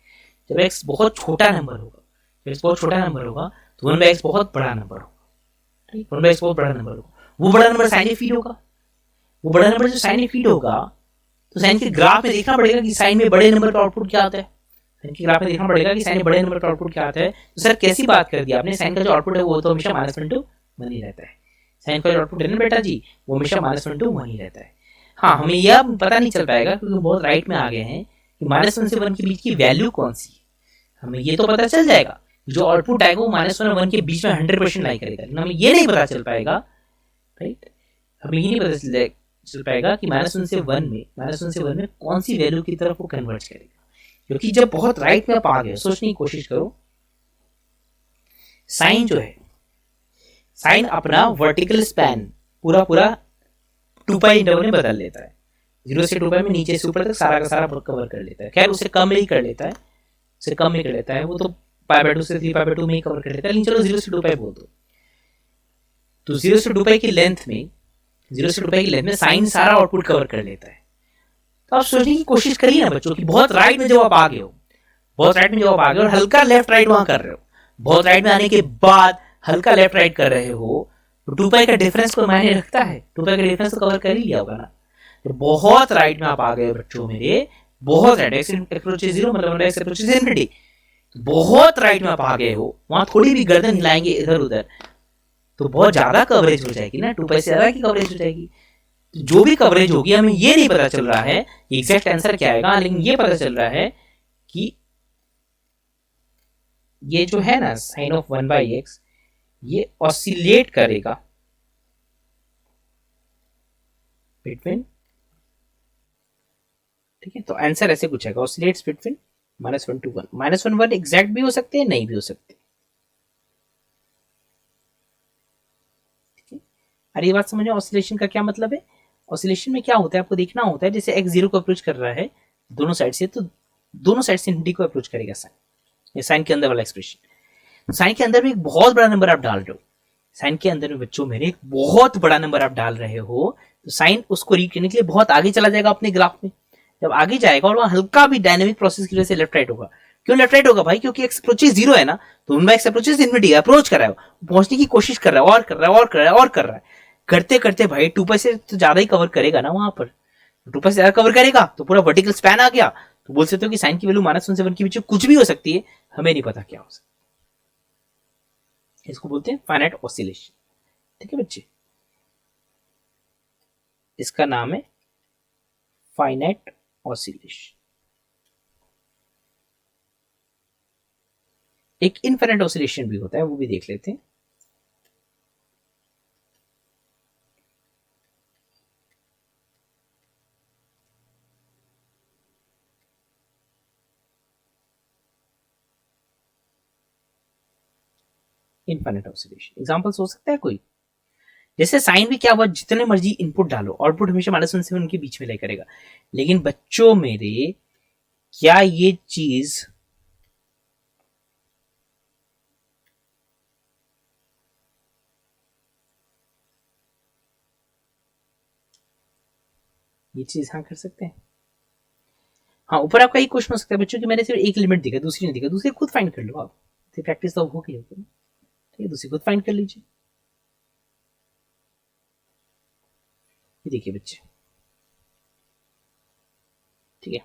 जब x बहुत छोटा नंबर होगा, जब x बहुत छोटा नंबर होगा तो 1/x बहुत बड़ा नंबर होगा, 1/x बहुत बड़ा नंबर होगा, वो बड़ा नंबर साइन में फीड होगा, वो बड़ा नंबर जो साइन में फीड होगा तो साइन के ग्राफ में देखना पड़ेगा कि साइन में बड़े नंबर का आउटपुट क्या आता है, साइन के ग्राफ में देखना पड़ेगा कि साइन में बड़े नंबर का आउटपुट क्या आता है। तो सर कैसी बात कर दी आपने, साइन का जो आउटपुट है वो तो हमेशा -1/1 ही रहता है, साइन का जो आउटपुट है ना बेटा जी वो हमेशा -1/1 ही रहता है। हाँ, हमें यह पता नहीं चल पाएगा क्योंकि बहुत राइट में आ गए हैं कि -1 से 1 के बीच की वैल्यू कौन सी है, हमें ये तो पता चल जाएगा जो आउटपुट आएगा वो -1 और 1 के बीच में 100% लाई करेगा, लेकिन हमें ये नहीं पता चल पाएगा, राइट, हमें ये नहीं पता चल पाएगा कि -1 से 1 में, -1 से 1 में कौन सी वैल्यू की तरफ वो कन्वर्ट करेगा। क्योंकि जब बहुत राइट में आप आ गए, सोचने की कोशिश करो, साइन जो है, साइन अपना वर्टिकल स्पैन पूरा 2π इंटरवल में बदल लेता है, 0 से 2π में नीचे से ऊपर तक सारा का सारा कवर कर लेता है। खैर उससे कम ही कर लेता है, उससे कम ही कर लेता है, वो तो π/2 से 3π/2 में ही कवर कर लेता है, लेकिन चलो 0 से 2π बोल दो। तो 0 से 2π की लेंथ में, 0 से 2π की लेंथ में साइन सारा आउटपुट कवर कर लेता है। तो आप सोचने की कोशिश करिए ना बच्चों कि बहुत राइट में जब आप आ गए हो, बहुत राइट में जब आप आ गए और हल्का लेफ्ट राइट वहां कर रहे हो, बहुत राइट में आने के बाद हल्का लेफ्ट राइट कर रहे हो, तो 2π का डिफरेंस को मायने रखता है, 2π का डिफरेंस तो कवर कर ही लिया होगा ना। तो बहुत राइट में आप आ गए बच्चों मेरे, बहुत राइट, x अप्रोचेस 0 मतलब x अप्रोचेस इनफिनिटी, बहुत राइट में आप आ गए हो, वहां थोड़ी भी गर्दन हिलाएंगे इधर उधर तो बहुत ज्यादा कवरेज हो जाएगी ना, 2π से ज्यादा की कवरेज हो जाएगी। जो भी कवरेज होगी हमें ये नहीं पता चल रहा है एग्जैक्ट आंसर क्या आएगा, लेकिन ये पता चल रहा है कि ये जो है ना साइन ऑफ 1/x ये ऑसिलेट करेगा बिटवीन, ठीक है, तो आंसर ऐसे कुछ आएगा, ऑसिलेट्स बिटवीन -1 to 1, -1 1 एग्जैक्ट भी हो सकते हैं, नहीं भी हो सकते। ठीक है, अरे ये बात समझो ऑसिलेशन का क्या मतलब है। ऑसिलेशन में क्या होता है आपको देखना होता है, जैसे x 0 को अप्रोच कर रहा है दोनों साइड से, तो दोनों साइड से इनफिनिटी को अप्रोच करेगा साइन, ये साइन के अंदर वाला एक्सप्रेशन। साइन के अंदर में एक बहुत बड़ा नंबर आप डाल रहे हो, साइन के अंदर में बच्चों मेरे एक बहुत बड़ा नंबर आप डाल रहे हो, तो साइन उसको रीड करने के लिए बहुत आगे चला जाएगा अपने ग्राफ में। जब आगे जाएगा और वहां हल्का भी डायनेमिक प्रोसेस की वजह से लेफ्ट राइट होगा। क्यों लेफ्ट राइट होगा भाई, क्योंकि x अप्रोचेस 0 है ना, तो उनमें x अप्रोचेस इनफिनिटी अप्रोच कर रहा है, पहुंचने की कोशिश कर रहा है और कर रहा है और कर रहा है और कर रहा है, करते करते भाई 2π से तो ज्यादा ही कवर करेगा ना, वहां पर 2π से ज्यादा कवर करेगा तो पूरा वर्टिकल स्पैन आ गया। तो बोल सकते हो कि साइन की वैल्यू -1 से 1 के बीच कुछ भी हो सकती है, हमें नहीं पता क्या हो सकता है। इसको बोलते हैं फाइनाइट ऑसिलेशन। ठीक है बच्चे, इसका नाम है फाइनाइट ऑसिलेशन। एक इनफाइनाइट ऑसिलेशन भी होता है, वो भी देख लेते हैं। इनफाइनाइट ऑसिलेशन एग्जांपल्स हो सकता है कोई, जैसे साइन भी क्या हुआ, जितने मर्जी इनपुट डालो आउटपुट हमेशा -1 से 1 के बीच में लाई करेगा। लेकिन बच्चों मेरे क्या ये चीज हाँ कर सकते हैं। हाँ, ऊपर आपका एक क्वेश्चन हो सकता है बच्चों कि मैंने सिर्फ एक लिमिट दिखा, दूसरी नहीं दिखा, दूसरी खुद फाइंड कर लो आप, प्रैक्टिस तो हो गई होगी, ठीक है, दूसरी खुद फाइंड कर लीजिए। ये देखिए बच्चे, ठीक है,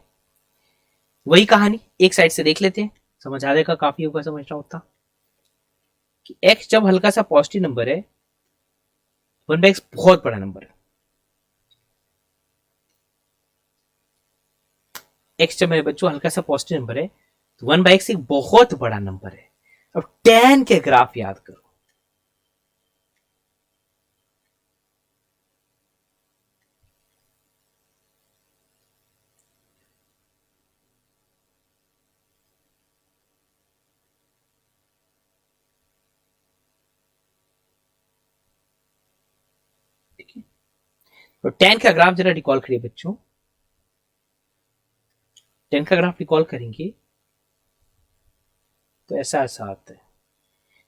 वही कहानी एक साइड से देख लेते हैं, समझ आ जाएगा, काफी होगा समझना होता कि x जब हल्का सा पॉजिटिव नंबर है, 1/x बहुत बड़ा नंबर है, x जब मेरे बच्चों हल्का सा पॉजिटिव नंबर है तो 1/x एक बहुत बड़ा नंबर है। अब tan के ग्राफ याद करो, ठीक है, तो tan का ग्राफ जरा रिकॉल करिए बच्चों, tan का ग्राफ रिकॉल करेंगे तो ऐसा ऐसा आता है।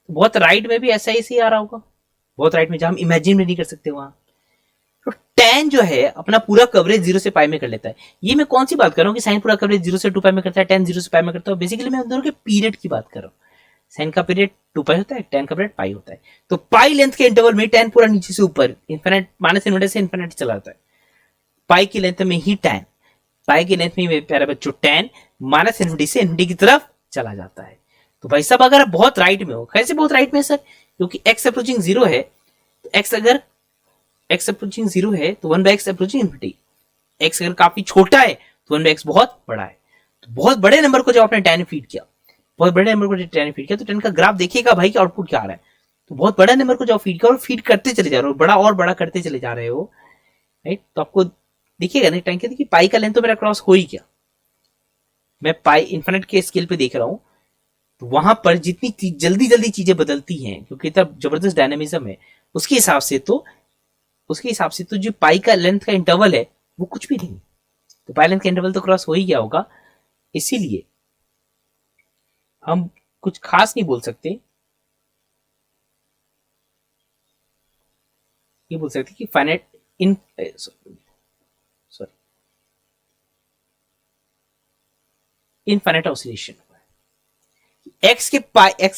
तो बहुत राइट में भी ऐसा ही आ रहा होगा, बहुत राइट में जहां हम इमेजिन भी नहीं कर सकते वहां। तो tan जो है अपना पूरा कवरेज 0 से पाई में कर लेता है। ये मैं कौन सी बात कर रहा हूँ कि साइन पूरा कवरेज 0 से 2 पाई में करता है, tan 0 से पाई में करता है। बेसिकली मैं उन दोनों के पीरियड की बात कर रहा हूँ। साइन का पीरियड 2 पाई होता है, tan का पीरियड पाई होता है। तो पाई लेंथ के इंटरवल में tan पूरा नीचे से ऊपर इन्फिनिट माइनस इन्फिनिटी से इन्फिनिटी चला जाता है। पाई की लेंथ में ही tan, पाई की लेंथ में मेरे प्यारे बच्चों tan माइनस इन्फिनिटी से इन्फिनिटी की तरफ चला जाता है। तो भाई साहब अगर आप बहुत राइट में हो, कैसे बहुत राइट में सर, क्योंकि x अप्रोचिंग 0 है, तो x अगर x अप्रोचिंग 0 है तो 1/x अप्रोचिंग इन्फिनिटी, x अगर काफी छोटा है तो 1/x बहुत बड़ा है। तो बहुत बड़े नंबर को जब आपने tan फीड किया, बहुत बड़े नंबर को tan फीड किया, तो tan का ग्राफ देखिएगा भाई कि आउटपुट क्या आ रहा है। तो बहुत बड़ा नंबर को जब फीड किया और फीड करते चले जा रहे हो, बड़ा और बड़ा करते चले जा रहे हो, राइट, तो आपको देखिएगा ना tan की पाई का लेंथ तो मेरा क्रॉस हो ही गया। मैं पाई इन्फिनिट के स्केल पे देख रहा हूं, तो वहां पर जितनी जल्दी जल्दी चीजें बदलती हैं, क्योंकि इतना जबरदस्त डायनेमिज्म है, उसके हिसाब से तो जो पाई का लेंथ का इंटरवल है वो कुछ भी नहीं, तो पाई लेंथ का इंटरवल तो क्रॉस हो ही गया होगा। इसीलिए हम कुछ खास नहीं बोल सकते, ये बोल सकते कि फाइनाइट इन सॉरी इनफाइनाइट ऑसिलेशन एक्स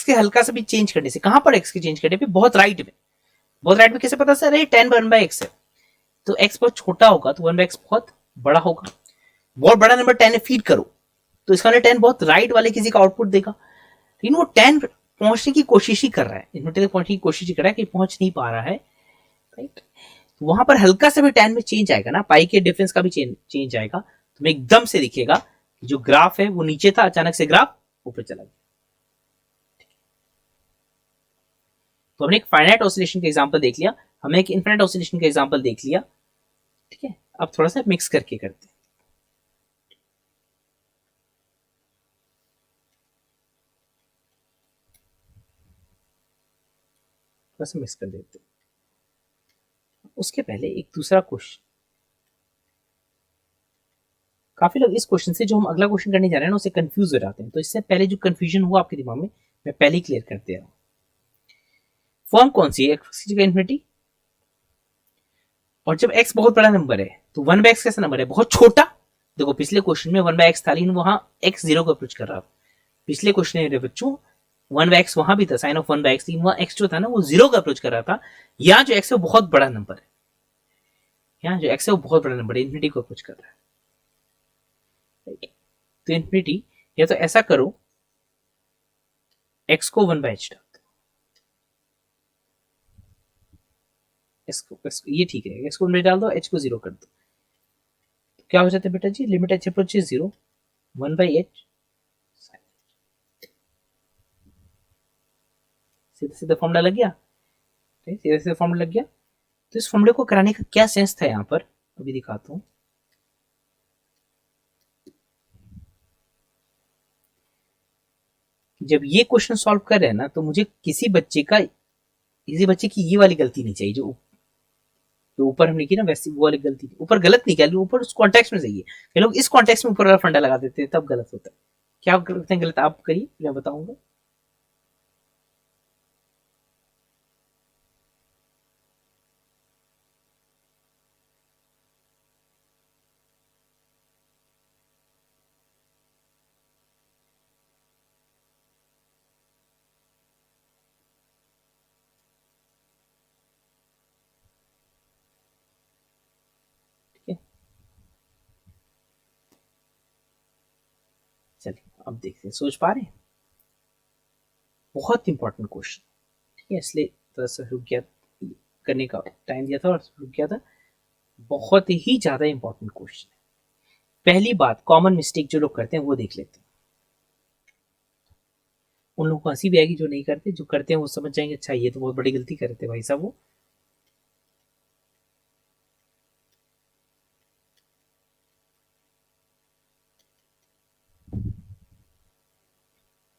के हल्का सा भी चेंज करने से, कहां पर एक्स के चेंज करने पे, बहुत राइट में, बहुत राइट में कैसे पता सर, tan 1/x है, तो x बहुत छोटा होगा तो 1/x बहुत बड़ा होगा। बहुत बड़ा नंबर tan फीड करो तो इसका tan बहुत राइट वाले किसी का आउटपुट देगा, लेकिन वो tan पहुंचने की कोशिश ही कर रहा है, इन्वर्टर तक पहुंचने की कोशिश ही कर रहा है कि पहुंच नहीं पा रहा है, राइट। तो वहां पर हल्का सा भी tan में चेंज आएगा ना, पाई के डिफरेंस का भी चेंज आएगा, तो मैं एकदम से दिखेगा जो ग्राफ है वो नीचे था, अचानक से ग्राफ ऊपर चला गया। तो हमने एक फाइनाइट ऑसिलेशन का एग्जांपल देख लिया, हमने एक इनफिनिट ऑसिलेशन का एग्जांपल देख लिया, ठीक है। अब थोड़ा सा मिक्स करके करते हैं, थोड़ा सा मिक्स कर देते हैं। उसके पहले एक दूसरा क्वेश्चन, काफी लोग इस क्वेश्चन से जो हम अगला क्वेश्चन करने जा रहे हैं ना उससे कंफ्यूज हो जाते हैं, तो इससे पहले जो कंफ्यूजन हुआ आपके दिमाग में मैं पहले ही क्लियर कर दे रहा हूं। फॉर्म कौन सी है, एक्स की जगह इन्फिनिटी, और जब x बहुत बड़ा नंबर है तो 1/x कैसा नंबर है, बहुत छोटा। देखो पिछले क्वेश्चन में 1/x था, लेकिन वहां x 0 को अप्रोच कर रहा था। पिछले क्वेश्चन में बच्चों 1/x वहां भी था, साइन ऑफ 1/x, लेकिन वहां x जो था ना वो 0 को अप्रोच कर रहा था। यहाँ जो x है वो बहुत बड़ा नंबर है, यहाँ जो x है वो बहुत बड़ा नंबर है, इन्फिनिटी को अप्रोच कर रहा है, तो इन्फिनिटी, या तो ऐसा करो x को 1/h डाल दो, ये ठीक है, x को 1/h डाल दो, h को 0 कर दो, तो क्या हो जाता है बेटा जी, लिमिट h अप्रोचेस 0, 1/h, सीधा सीधा फॉर्मूला लग गया, सीधा सीधा फॉर्मूला लग गया। तो इस फॉर्मूले को कराने का क्या सेंस था यहाँ पर, अभी दिखाता हूं। जब ये क्वेश्चन सॉल्व कर रहे हैं ना, तो मुझे किसी बच्चे की ये वाली गलती नहीं चाहिए, जो ऊपर हमने की ना वैसी वो वाली गलती, ऊपर गलत नहीं किया, ऊपर उस कॉन्टेक्स्ट में सही है। ये लोग इस कॉन्टेक्स्ट में ऊपर वाला फंडा लगा देते हैं, तब गलत होता है। क्या करते हैं गलत, आप करिए, मैं बताऊंगा। चलिए अब देखते हैं, सोच पा रहे हैं, बहुत इंपॉर्टेंट क्वेश्चन, ठीक है, इसलिए थोड़ा सा रुक गया, करने का टाइम दिया था और रुक गया था। बहुत ही ज्यादा इंपॉर्टेंट क्वेश्चन है। पहली बात, कॉमन मिस्टेक जो लोग करते हैं वो देख लेते हैं, उन लोगों को हंसी भी आएगी, जो नहीं करते, जो करते हैं वो समझ जाएंगे अच्छा ये तो बहुत बड़ी गलती करते हैं भाई साहब वो।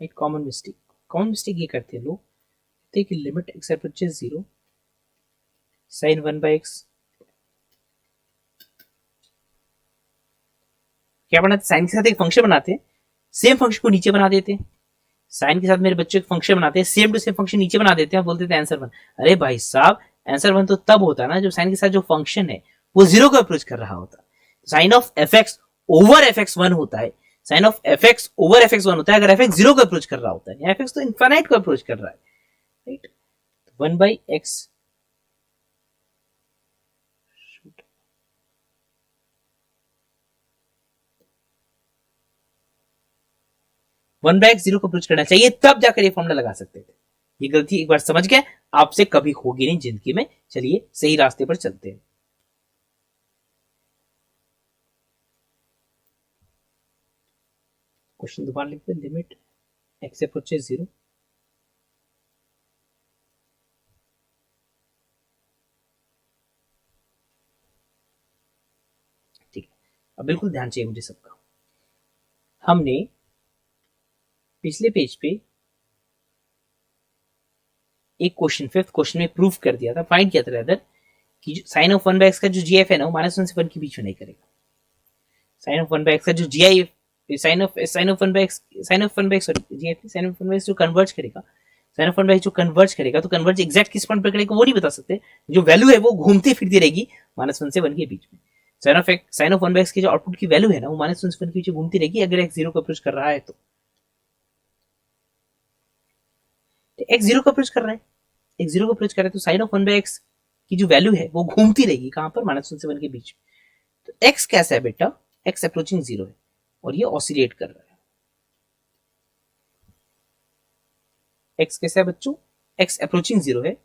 एक कॉमन मिस्टेक ये करते हैं लोग, कहते हैं कि limit x approaches 0, sign 1/x क्या बनाते, साइन के साथ एक फंक्शन बनाते हैं, सेम फंक्शन को नीचे बना देते हैं। साइन के साथ मेरे बच्चे एक फंक्शन बनाते हैं, सेम टू सेम फंक्शन नीचे बना देते हैं, बोलते थे आंसर 1। अरे भाई साहब, आंसर 1 तो तब होता है ना जब साइन के साथ जो फंक्शन है वो 0 को अप्रोच कर रहा होता है। Sine of f x over f x 1 होता है, sine of f x over f x 1 होता है अगर एफ एक्स 0 को अप्रोच कर रहा होता है, एफ एक्स तो इनफाइनाइट को अप्रोच कर रहा है, राइट। 1/x 1/x 0 को अप्रोच करना चाहिए, तब जाकर ये फॉर्मूला लगा सकते थे। ये गलती एक बार समझ गए, आपसे कभी होगी नहीं जिंदगी में। चलिए सही रास्ते पर चलते हैं। क्वेश्चन दोबारा लिखते हैं, लिमिट x अप्रोचेस 0, ठीक है। अब बिल्कुल ध्यान चाहिए मुझे सबका। हमने पिछले पेज पे एक क्वेश्चन, फिफ्थ क्वेश्चन में प्रूफ कर दिया था, फाइंड किया था रेदर, कि साइन ऑफ 1/x का जो जीएफ है ना वो -1 से 1 के बीच में नहीं करेगा। साइन ऑफ 1/x का जो GI, sine of 1/x, sine of 1/x sorry GF, sine of 1/x जो कन्वर्ज करेगा, साइन ऑफ 1/x जो कन्वर्ज करेगा, तो कन्वर्ज एग्जैक्ट किस पॉइंट पर करेगा वो नहीं बता सकते। जो वैल्यू है वो घूमती फिरती रहेगी -1 से 1 के बीच में। साइन ऑफ 1/x की जो आउटपुट की वैल्यू है ना वो -1 से 1 के बीच घूमती रहेगी अगर x 0 को अप्रोच कर रहा है तो। x 0 को अप्रोच कर रहा है, x 0 को अप्रोच कर रहा है तो साइन ऑफ 1/x की जो वैल्यू है वो घूमती रहेगी कहां पर, -1 से 1 के बीच में। तो x कैसा है बेटा, x अप्रोचिंग 0 है और ये ऑसिलेट कर रहा है। x कैसा है बच्चों, x अप्रोचिंग 0 है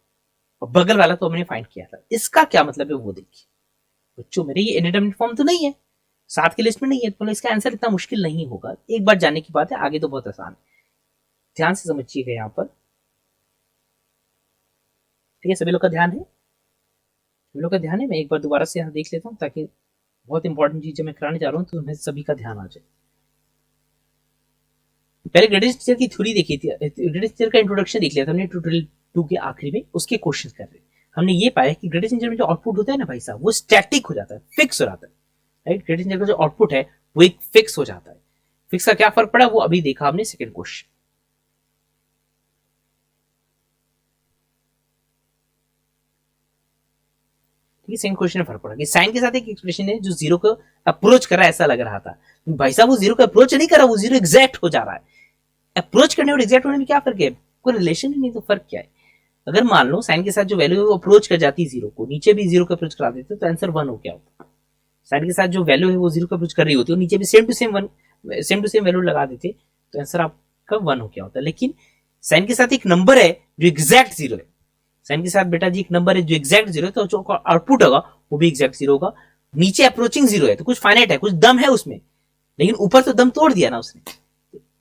और बगल वाला तो हमने फाइंड किया था। इसका क्या मतलब है वो देखिए बच्चों, मेरे ये इंडिटरमिनेट फॉर्म तो नहीं है, 7 की लिस्ट में नहीं है, तो इसका आंसर इतना मुश्किल नहीं होगा। एक बार जानने की बात है, आगे तो बहुत आसान है। ध्यान से समझिएगा यहाँ पर, ठीक है। सभी लोग का ध्यान है, सभी लोग का ध्यान है। मैं एक बार दोबारा से यहाँ देख लेता हूँ ताकि बहुत इंपॉर्टेंट चीज मैं कराने जा रहा हूँ तो तुम्हें सभी का ध्यान आ जाए। पहले ग्रेडियंट टीचर की थ्योरी देखी थी, ग्रेडियंट टीचर का इंट्रोडक्शन देख लिया था हमने ट्यूटोरियल 2 के आखिरी में, उसके क्वेश्चन कर रहे। हमने ये पाया कि ग्रेडियंट टीचर में जो आउटपुट होता है ना भाई साहब, वो स्टैटिक हो जाता है, फिक्स हो जाता है, राइट। ग्रेडियंट टीचर का जो आउटपुट है वो एक फिक्स हो जाता है। फिक्स का क्या फर्क पड़ा वो अभी देखा हमने सेकंड क्वेश्चन। ठीक है, सेकंड क्वेश्चन में फर्क पड़ा कि साइन के साथ एक एक्सप्रेशन है जो 0 को अप्रोच कर रहा है, ऐसा लग रहा था। भाई साहब वो 0 को अप्रोच नहीं कर रहा, वो 0 एग्जैक्ट हो जा रहा है। अप्रोच करने और एग्जैक्ट होने में क्या फर्क है, कोई रिलेशन ही नहीं, तो फर्क क्या है। अगर मान लो साइन के साथ जो वैल्यू है वो अप्रोच कर जाती है 0 को, नीचे भी 0 को अप्रोच करा देते तो आंसर 1 हो गया होता। साइन के साथ जो वैल्यू है वो 0 को अप्रोच कर रही होती है, नीचे भी सेम टू सेम वैल्यू लगा देते तो आंसर आपका 1 हो गया होता। लेकिन साइन के साथ एक नंबर है जो एग्जैक्ट 0 है, साइन के साथ बेटा जी एक नंबर है जो एग्जैक्ट 0 है, तो जो आउटपुट होगा वो भी एग्जैक्ट 0 होगा। नीचे अप्रोचिंग 0 है तो कुछ फाइनाइट है, कुछ दम है उसमें, लेकिन ऊपर तो दम तोड़ दिया ना उसने,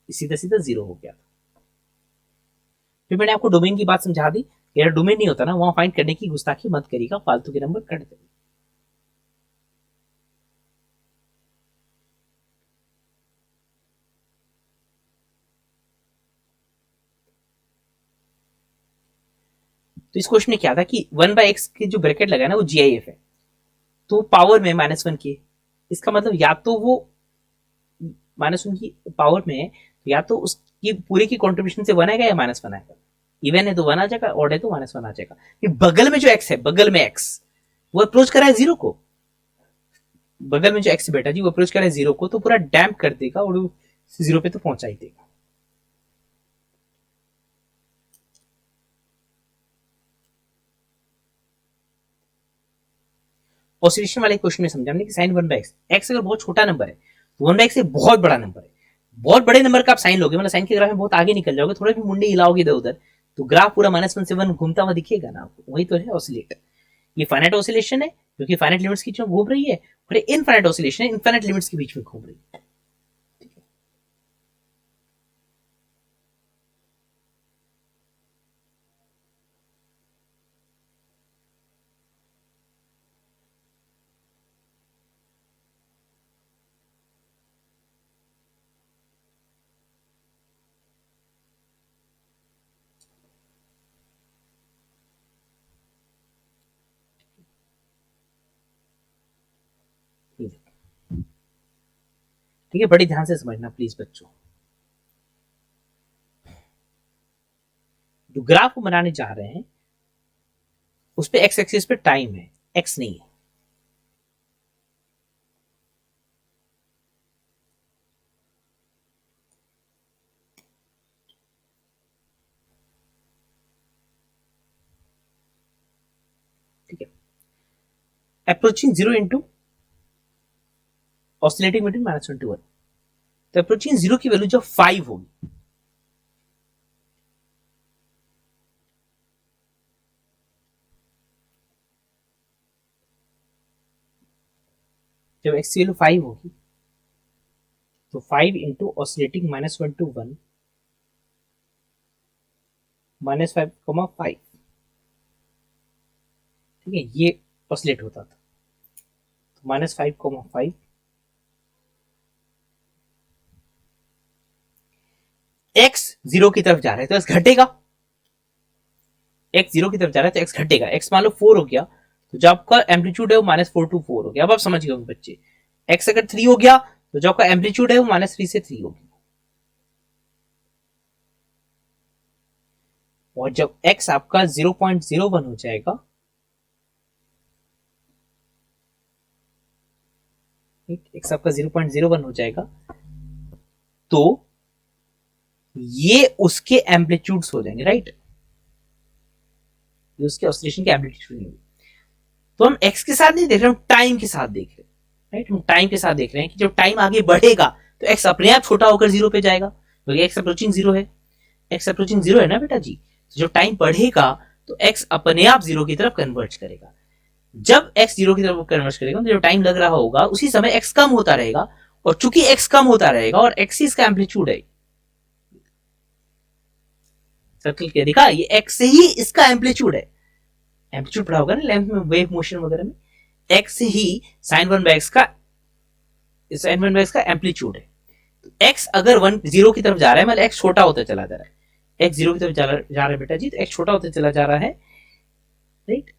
सीधा सीधा 0 हो गया। फिर मैंने आपको डोमेन की बात समझा दी, यार डोमेन नहीं होता ना वहां फाइंड करने की गुस्ताखी मत करिएगा, फालतू के नंबर कट देंगे। तो इस क्वेश्चन में क्या था कि 1/x की जो ब्रैकेट लगा ना वो जीआईएफ है, तो पावर में -1 की, इसका मतलब या तो वो -1 की पावर में है, या तो उसकी पूरी की कॉन्ट्रीब्यूशन से 1 आएगा या -1 आएगा। इवन है तो 1 आ जाएगा, ऑड है तो -1 आ जाएगा। कि बगल में जो x है, बगल में x वो अप्रोच कर रहा है 0 को, बगल में जो x बेटा जी वो अप्रोच कर रहा है 0 को, तो पूरा डैम्प कर देगा और 0 पे तो पहुंचा ही देगा। ऑसिलेशन वाले क्वेश्चन में समझा हमने कि साइन 1/x, x अगर बहुत छोटा नंबर है तो 1/x एक बहुत बड़ा नंबर है। बहुत बड़े नंबर का आप साइन लोगे, मतलब साइन के ग्राफ में बहुत आगे निकल जाओगे, थोड़ा भी मुंडे हिलाओगे इधर उधर तो ग्राफ पूरा -1 से 1 घूमता हुआ दिखेगा ना आपको, वही तो है ऑसिलेटर। ये फाइनाइट ऑसिलेशन है क्योंकि फाइनाइट लिमिट्स की बीच में घूम रही है, और इनफाइनाइट ऑसिलेशन है, इनफाइनाइट लिमिट्स के बीच में घूम रही है। ठीक है, बड़ी ध्यान से समझना प्लीज बच्चों। जो ग्राफ को बनाने जा रहे हैं उस पे एक्स एक्सिस पे टाइम है, एक्स नहीं है। ठीक है, approaching 0 into oscillating between -1 to 1, तो अप्रोचिंग 0 की वैल्यू जब 5 होगी, जब एक्स की वैल्यू 5 होगी तो 5 इंटू ऑसिलेटिंग -1 to 1 -5,5, ठीक है, ये ऑसिलेट होता था। तो -5,5 एक्स 0 की तरफ जा रहा है तो एक्स घटेगा, एक्स 0 की तरफ जा रहा है तो एक्स घटेगा। एक्स मान लो 4 हो गया तो जो आपका एम्पलीट्यूड है वो -4 to 4 हो गया। अब आप समझ गए बच्चे, एक्स अगर 3 हो गया तो जो आपका एम्पलीट्यूड है वो -3 से 3 हो गया। और जब x आपका 0.01 हो जाएगा, x आपका 0.01 हो जाएगा तो ये उसके एम्पलीट्यूड्स हो जाएंगे, राइट, ये उसके ऑसिलेशन के एम्पलीट्यूड होंगे। तो हम x के साथ नहीं देख रहे, हम टाइम के साथ देख रहे हैं, राइट, हम टाइम के साथ देख रहे हैं कि जब टाइम आगे बढ़ेगा तो x अपने आप छोटा होकर 0 पे जाएगा, तो x अप्रोचिंग 0 है, x अप्रोचिंग 0 है ना बेटा जी। तो जब टाइम बढ़ेगा तो x अपने आप 0 की तरफ कन्वर्ट करेगा। जब x 0 की तरफ कन्वर्ट करेगा तो जब टाइम लग रहा होगा उसी समय x कम होता रहेगा, और चूंकि x कम होता रहेगा और x ही इसका एम्पलीट्यूड है, सर्कल के दिखा, ये x ही इसका एम्पलीट्यूड है, एम्पलीट्यूड पढ़ा होगा ना लेंथ में, वेव मोशन वगैरह में, x he sin 1 by x का एम्पलीट्यूड है। तो x अगर 0 की तरफ जा रहा है, मतलब x छोटा होता चला जा रहा है, x 0 की तरफ जा रहा है बेटा जी, तो x छोटा होता चला जा रहा है, राइट,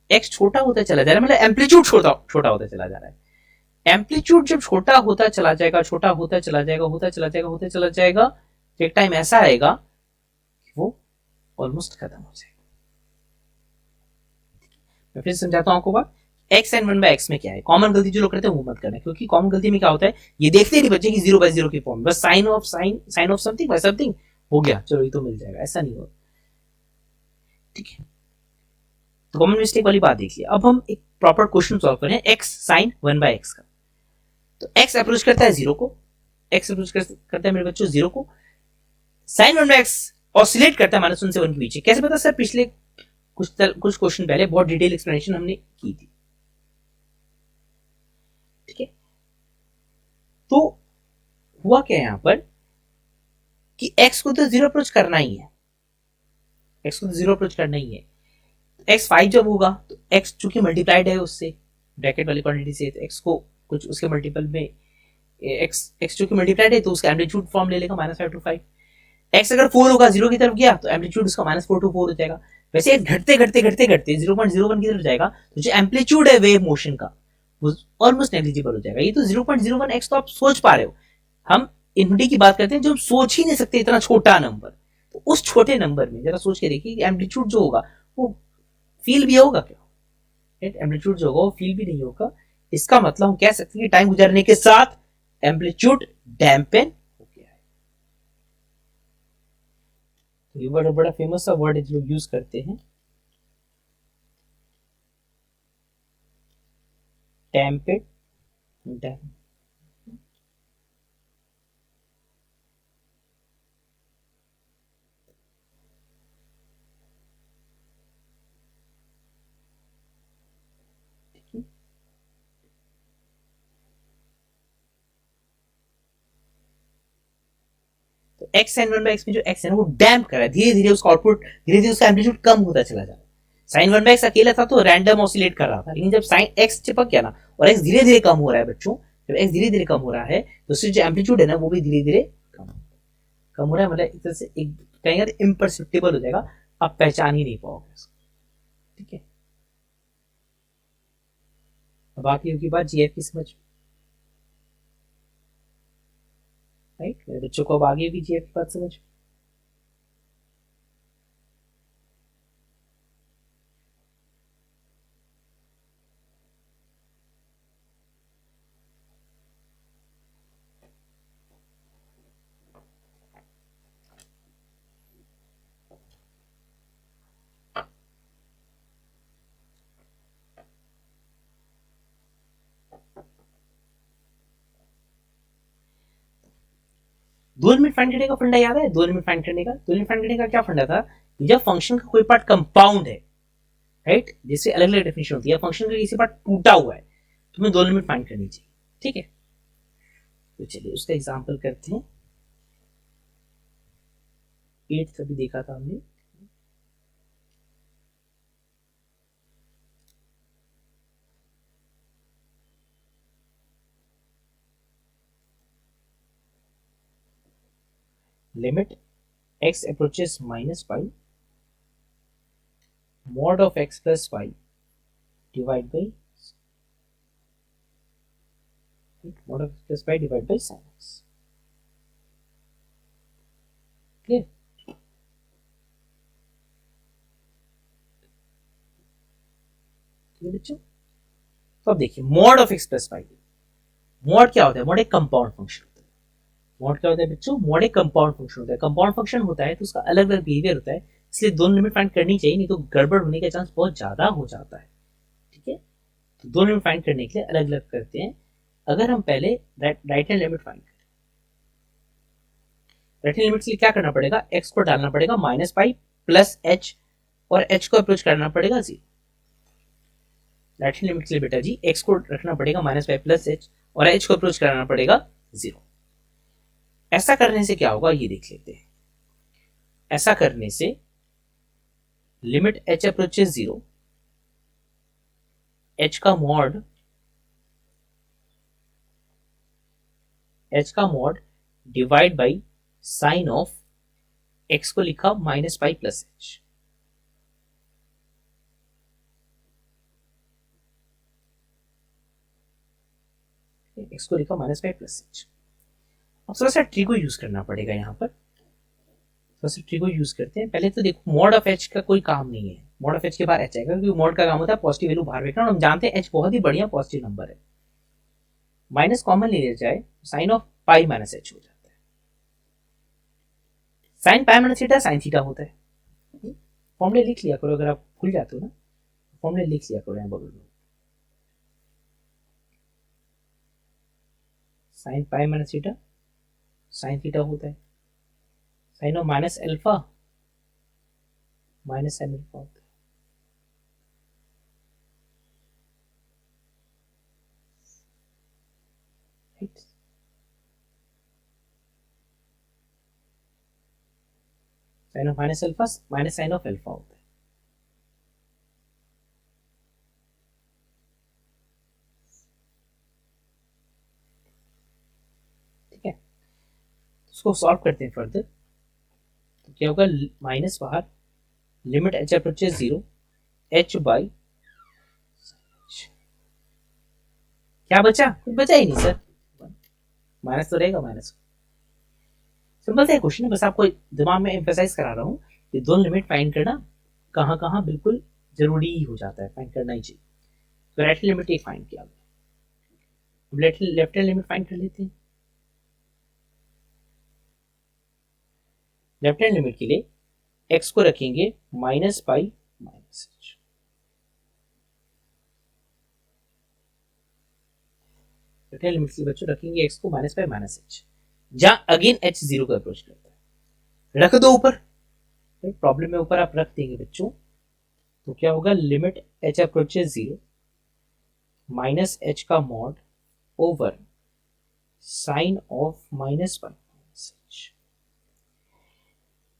x छोटा होता चला जा रहा है, मतलब एम्पलीट्यूड छोटा होता चला जा रहा है। एम्पलीट्यूड जब छोटा होता चला जाएगा, छोटा होता चला जाएगा, होता चला जाएगा, होता चला जाएगा, तो एक टाइम ऐसा आएगा कि वो ऑलमोस्ट खत्म हो जाएगा। मैं फिर समझाता हूं आपको बात, x एंड 1 by x में क्या है। कॉमन गलती जो लोग करते हैं वो मत करना, क्योंकि कॉमन गलती में क्या होता है, ये देखते नहीं बच्चे कि 0/0 की फॉर्म, बस sine of something by something हो गया, चलो ये तो मिल जाएगा, ऐसा नहीं होगा, ठीक है। तो कॉमन मिस्टेक वाली बात देख लिया। अब हम एक प्रॉपर क्वेश्चन सॉल्व करें x sin 1 by x का। तो x अप्रोच करता है 0 को, x अप्रोच करता है मेरे बच्चों 0 को, sin 1 by x ऑसिलेट करता है -1 से 1 के बीच। कैसे पता सर, पिछले कुछ क्वेश्चन पहले बहुत डिटेल एक्सप्लेनेशन हमने की थी, ठीक है। तो हुआ क्या यहां पर कि x को तो 0 अप्रोच करना ही है, x को तो 0 अप्रोच करना ही है। x 5 जब होगा तो x चूंकि मल्टीप्लाइड है उससे, ब्रैकेट वाली क्वांटिटी से, तो x को कुछ उसके मल्टीपल में, x चूंकि मल्टीप्लाइड है तो उसका एम्पलीट्यूड फॉर्म ले लेगा -5 to 5। x अगर 4 होगा 0 की तरफ गया तो एम्पलीट्यूड उसका -4 to 4 हो जाएगा। वैसे घटते घटते घटते घटते 0.01 की तरफ जाएगा तो जो एम्पलीट्यूड है वेव मोशन का वो ऑलमोस्ट नेग्लिजिबल हो जाएगा। ये तो 0.01 x तो आप सोच पा रहे हो, हम इनफिनिटी की बात करते हैं जो हम सोच ही नहीं सकते इतना छोटा नंबर। तो उस छोटे नंबर में जरा सोच के देखिए एम्पलीट्यूड जो होगा वो फील भी होगा क्या, एम्पलीट्यूड जो होगा वो फील भी नहीं होगा। इसका मतलब हम कह सकते हैं कि टाइम गुजरने के साथ एम्पलीट्यूड डैम्पेन हो गया है। तो ये बड़ा फेमस सा वर्ड जो यूज करते हैं, डैम्पेड, तो x sin 1 by x में जो x है ना वो डैम्प कर रहा है, धीरे धीरे उसका आउटपुट, धीरे धीरे उसका एम्पलीट्यूड कम होता चला जा रहा है। sin 1 by x अकेला था तो रैंडम ऑसिलेट कर रहा था, लेकिन जब sin x चिपक गया ना और x धीरे धीरे कम हो रहा है बच्चों, जब x धीरे धीरे कम हो रहा है तो उससे जो एम्पलीट्यूड है ना वो भी धीरे धीरे कम हो रहा है, मतलब एक तरह से एक कहेंगे इम्परसेप्टिबल हो जाएगा, आप पहचान ही नहीं पाओगे उसको, ठीक है। बाकी की बात जीएफ की समझ, राइट। मेरे बच्चों को अब आगे भी जी बात समझ। दो लिमिट फाइंड करने का फंडा याद है? दो लिमिट फाइंड करने का क्या फंडा था? जब फंक्शन का कोई पार्ट कंपाउंड है, राइट, जिससे अलग अलग डेफिनेशन होती है, फंक्शन का किसी पार्ट टूटा हुआ है, तुम्हें दो लिमिट फाइंड करनी चाहिए। ठीक है, तो चलिए उसका एग्जांपल करते हैं। 8th अभी देखा था हमने। Limit x approaches minus pi, mod of x plus pi divide by mod of x plus pi divide by sin x। Clear? बच्चों तो अब देखिए mod of x plus pi. Mod क्या होता है? मॉड एक कंपाउंड फंक्शन होता है। मॉड क्या होता है बच्चों? मॉड एक कंपाउंड फंक्शन होता है। कंपाउंड फंक्शन होता है तो उसका अलग अलग बिहेवियर होता है, इसलिए दोनों लिमिट फाइंड करनी चाहिए, नहीं तो गड़बड़ होने का चांस बहुत ज्यादा हो जाता है। ठीक है, तो दोनों लिमिट फाइंड करने के लिए अलग अलग करते हैं। अगर हम पहले राइट हैंड लिमिट फाइंड करें, राइट हैंड लिमिट के लिए क्या करना पड़ेगा? x को डालना पड़ेगा माइनस पाई प्लस h और h को अप्रोच करना पड़ेगा 0। राइट हैंड लिमिट के लिए बेटा जी x को रखना पड़ेगा माइनस पाई प्लस h और h को अप्रोच कराना पड़ेगा 0। ऐसा करने से क्या होगा ये देख लेते हैं। ऐसा करने से लिमिट h अप्रोचेस 0, h का mod divide by sine of x को लिखा minus pi plus h। x को लिखा माइनस पाई प्लस h। अब थोड़ा सा ट्री को यूज करना पड़ेगा यहाँ पर। थोड़ा सा ट्री को यूज करते हैं। पहले तो देखो मॉड ऑफ h का कोई काम नहीं है, मॉड ऑफ h के बाहर h आएगा, क्योंकि मॉड का काम होता है पॉजिटिव वैल्यू बाहर फेंकना, और हम जानते हैं h बहुत ही बढ़िया पॉजिटिव नंबर है। माइनस कॉमन ले लिया जाए, sine of pi minus h हो जाता है। Sine pi minus theta sine theta होता है। फॉर्मूले लिख लिया करो, अगर आप भूल जाते हो ना, फॉर्मूले लिख लिया करो यहाँ बगल में। Sine pi minus theta sine theta होता है। Sine of minus alpha minus sine alpha होता है। Sine of minus alpha minus sine of alpha होता है। ठीक है, उसको सॉल्व करते हैं फर्दर। तो क्या होगा? माइनस बाहर, limit h approaches 0, h by क्या बचा? कुछ बचा ही नहीं सर, माइनस तो रहेगा माइनस। सिंपल सा क्वेश्चन है, बस आपको दिमाग में एम्फेसाइज करा रहा हूँ कि दोनों लिमिट फाइंड करना कहाँ कहाँ बिल्कुल जरूरी ही हो जाता है, फाइंड करना ही चाहिए। तो राइट लिमिट एक फाइंड किया, लेफ्ट हैंड लिमिट फाइंड कर लेते हैं। लेफ्ट हैंड लिमिट के लिए x को रखेंगे minus pi minus h। Left hand limit के बच्चों रखेंगे x को माइनस पाई माइनस h, जहां अगेन h 0 का अप्रोच करता है। रख दो ऊपर, प्रॉब्लम में ऊपर आप रख देंगे बच्चों, तो क्या होगा? Limit h approaches 0 minus h का mod over sine of minus pi minus h।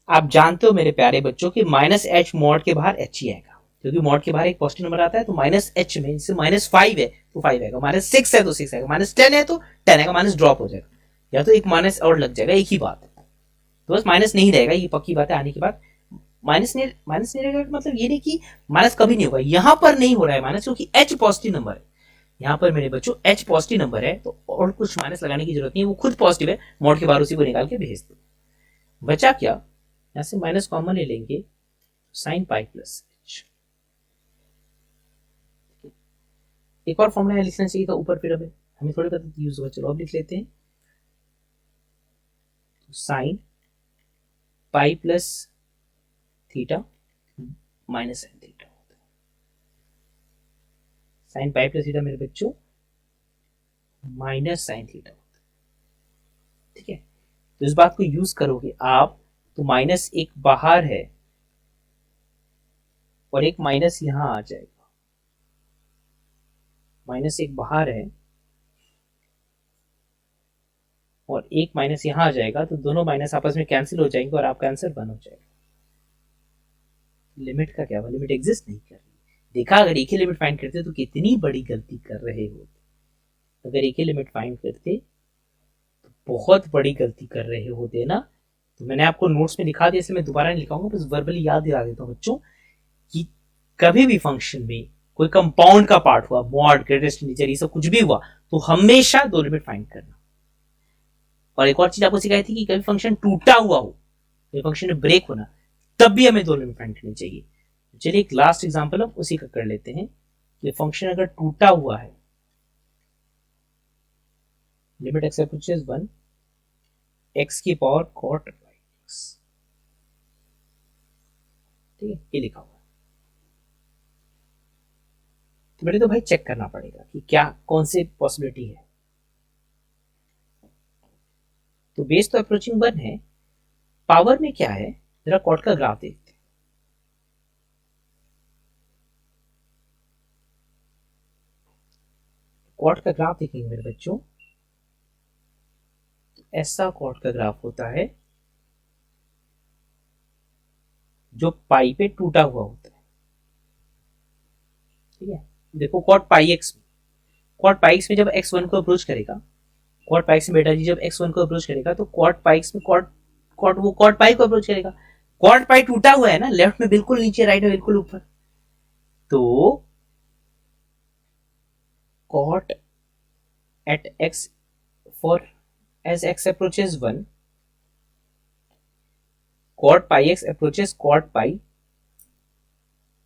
आप जानते हो मेरे प्यारे बच्चों कि माइनस h मॉड के बाहर h ही आएगा, क्योंकि मॉड के बाहर एक पॉजिटिव नंबर आता है, तो माइनस h में जैसे माइनस 5 है तो 5 आएगा, माइनस 6 है तो 6 आएगा, माइनस 10 है तो 10 आएगा, माइनस ड्रॉप हो जाएगा, या तो एक माइनस और लग जाएगा, एक ही बात है। तो बस माइनस नहीं रहेगा, ये पक्की बात है। आने के बाद माइनस नहीं रहेगा, मतलब ये नहीं कि माइनस कभी नहीं होगा, यहां पर नहीं हो रहा है माइनस, क्योंकि h पॉजिटिव नंबर है। यहाँ पर मेरे बच्चों h पॉजिटिव नंबर है तो और कुछ माइनस लगाने की जरूरत नहीं है, वो खुद पॉजिटिव है, मॉड के बाहर उसी को निकाल के भेज दो। बचा क्या, यहाँ से माइनस कॉमन ले लेंगे, साइन पाई प्लस h। एक और फॉर्मूला लिखना चाहिए था ऊपर, फिर हमें थोड़ी पता यूज होगा, चलो अब लिख लेते हैं। Sine pi plus theta minus sine theta, sine pi plus theta मेरे बच्चों माइनस साइन थीटा होता है। ठीक है, तो इस बात को यूज करोगे आप तो माइनस एक बाहर है और एक माइनस यहां आ जाएगा, माइनस एक बाहर है और एक माइनस यहां आ जाएगा, तो दोनों माइनस आपस में कैंसिल हो जाएंगे और आपका आंसर 1 हो जाएगा। लिमिट का क्या हुआ, लिमिट एग्जिस्ट नहीं कर रही। देखा, अगर एक ही लिमिट फाइंड करते तो कितनी बड़ी गलती कर रहे होते। अगर एक ही लिमिट फाइंड करते तो बहुत बड़ी गलती कर रहे होते ना। तो मैंने आपको नोट्स में दिखा दिया, इसलिए मैं दोबारा नहीं लिखाऊंगा, बस वर्बली याद दिला देता हूँ बच्चों कि कभी भी फंक्शन में कोई कंपाउंड का पार्ट हुआ, मॉड, ग्रेटेस्ट इंटीजर, ये सब कुछ भी हुआ, तो हमेशा 2 लिमिट फाइंड करना। और एक और चीज आपको सिखाई थी कि कभी फंक्शन टूटा हुआ हो, कभी फंक्शन में ब्रेक होना, तब भी हमें 2 लिमिट फाइंड करनी चाहिए। चलिए एक लास्ट एग्जांपल हम उसी का कर लेते हैं कि फंक्शन अगर टूटा हुआ है, लिमिट एक्स अप्रोचेस 1 x की पावर cot x, ठीक है, ये लिखा हुआ है। तो बेटे तो भाई चेक करना पड़ेगा कि क्या कौन सी पॉसिबिलिटी है। तो बेस तो अप्रोचिंग 1 है, पावर में क्या है, जरा कॉट का ग्राफ देखते हैं। कॉट का ग्राफ देखेंगे मेरे बच्चों, ऐसा कॉट का ग्राफ होता है जो पाई पे टूटा हुआ होता है। ठीक है, देखो कॉट पाई एक्स में, कॉट पाई एक्स में जब x1 को अप्रोच करेगा, कॉट पाई एक्स में बेटा जी जब x1 को अप्रोच करेगा तो कॉट पाई एक्स में वो कॉट पाई को अप्रोच करेगा। कॉट पाई टूटा हुआ है ना, लेफ्ट में बिल्कुल नीचे, राइट में बिल्कुल ऊपर। तो cot at x for as x approaches 1, cot pi x approaches cot pi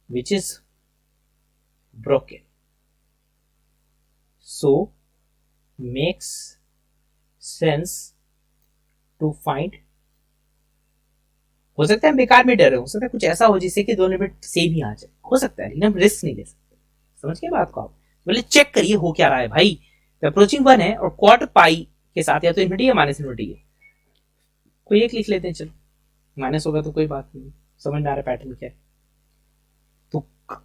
which is broken, so makes sense to find। हो सकता है हम बेकार में डर रहे, हो सकता है कुछ ऐसा हो जिससे कि 2 लिमिट सेम ही आ जाए, हो सकता है, लेकिन हम रिस्क नहीं ले सकते। समझ गए बात को आप, बोले चेक करिए हो क्या रहा है भाई। तो अप्रोचिंग 1 है और cot pi के साथ या तो इन्फिनिटी या माइनस इन्फिनिटी है, कोई एक लिख लेते हैं। चलो माइनस होगा तो कोई बात नहीं, समझ में आ रहा है पैटर्न क्या है। तो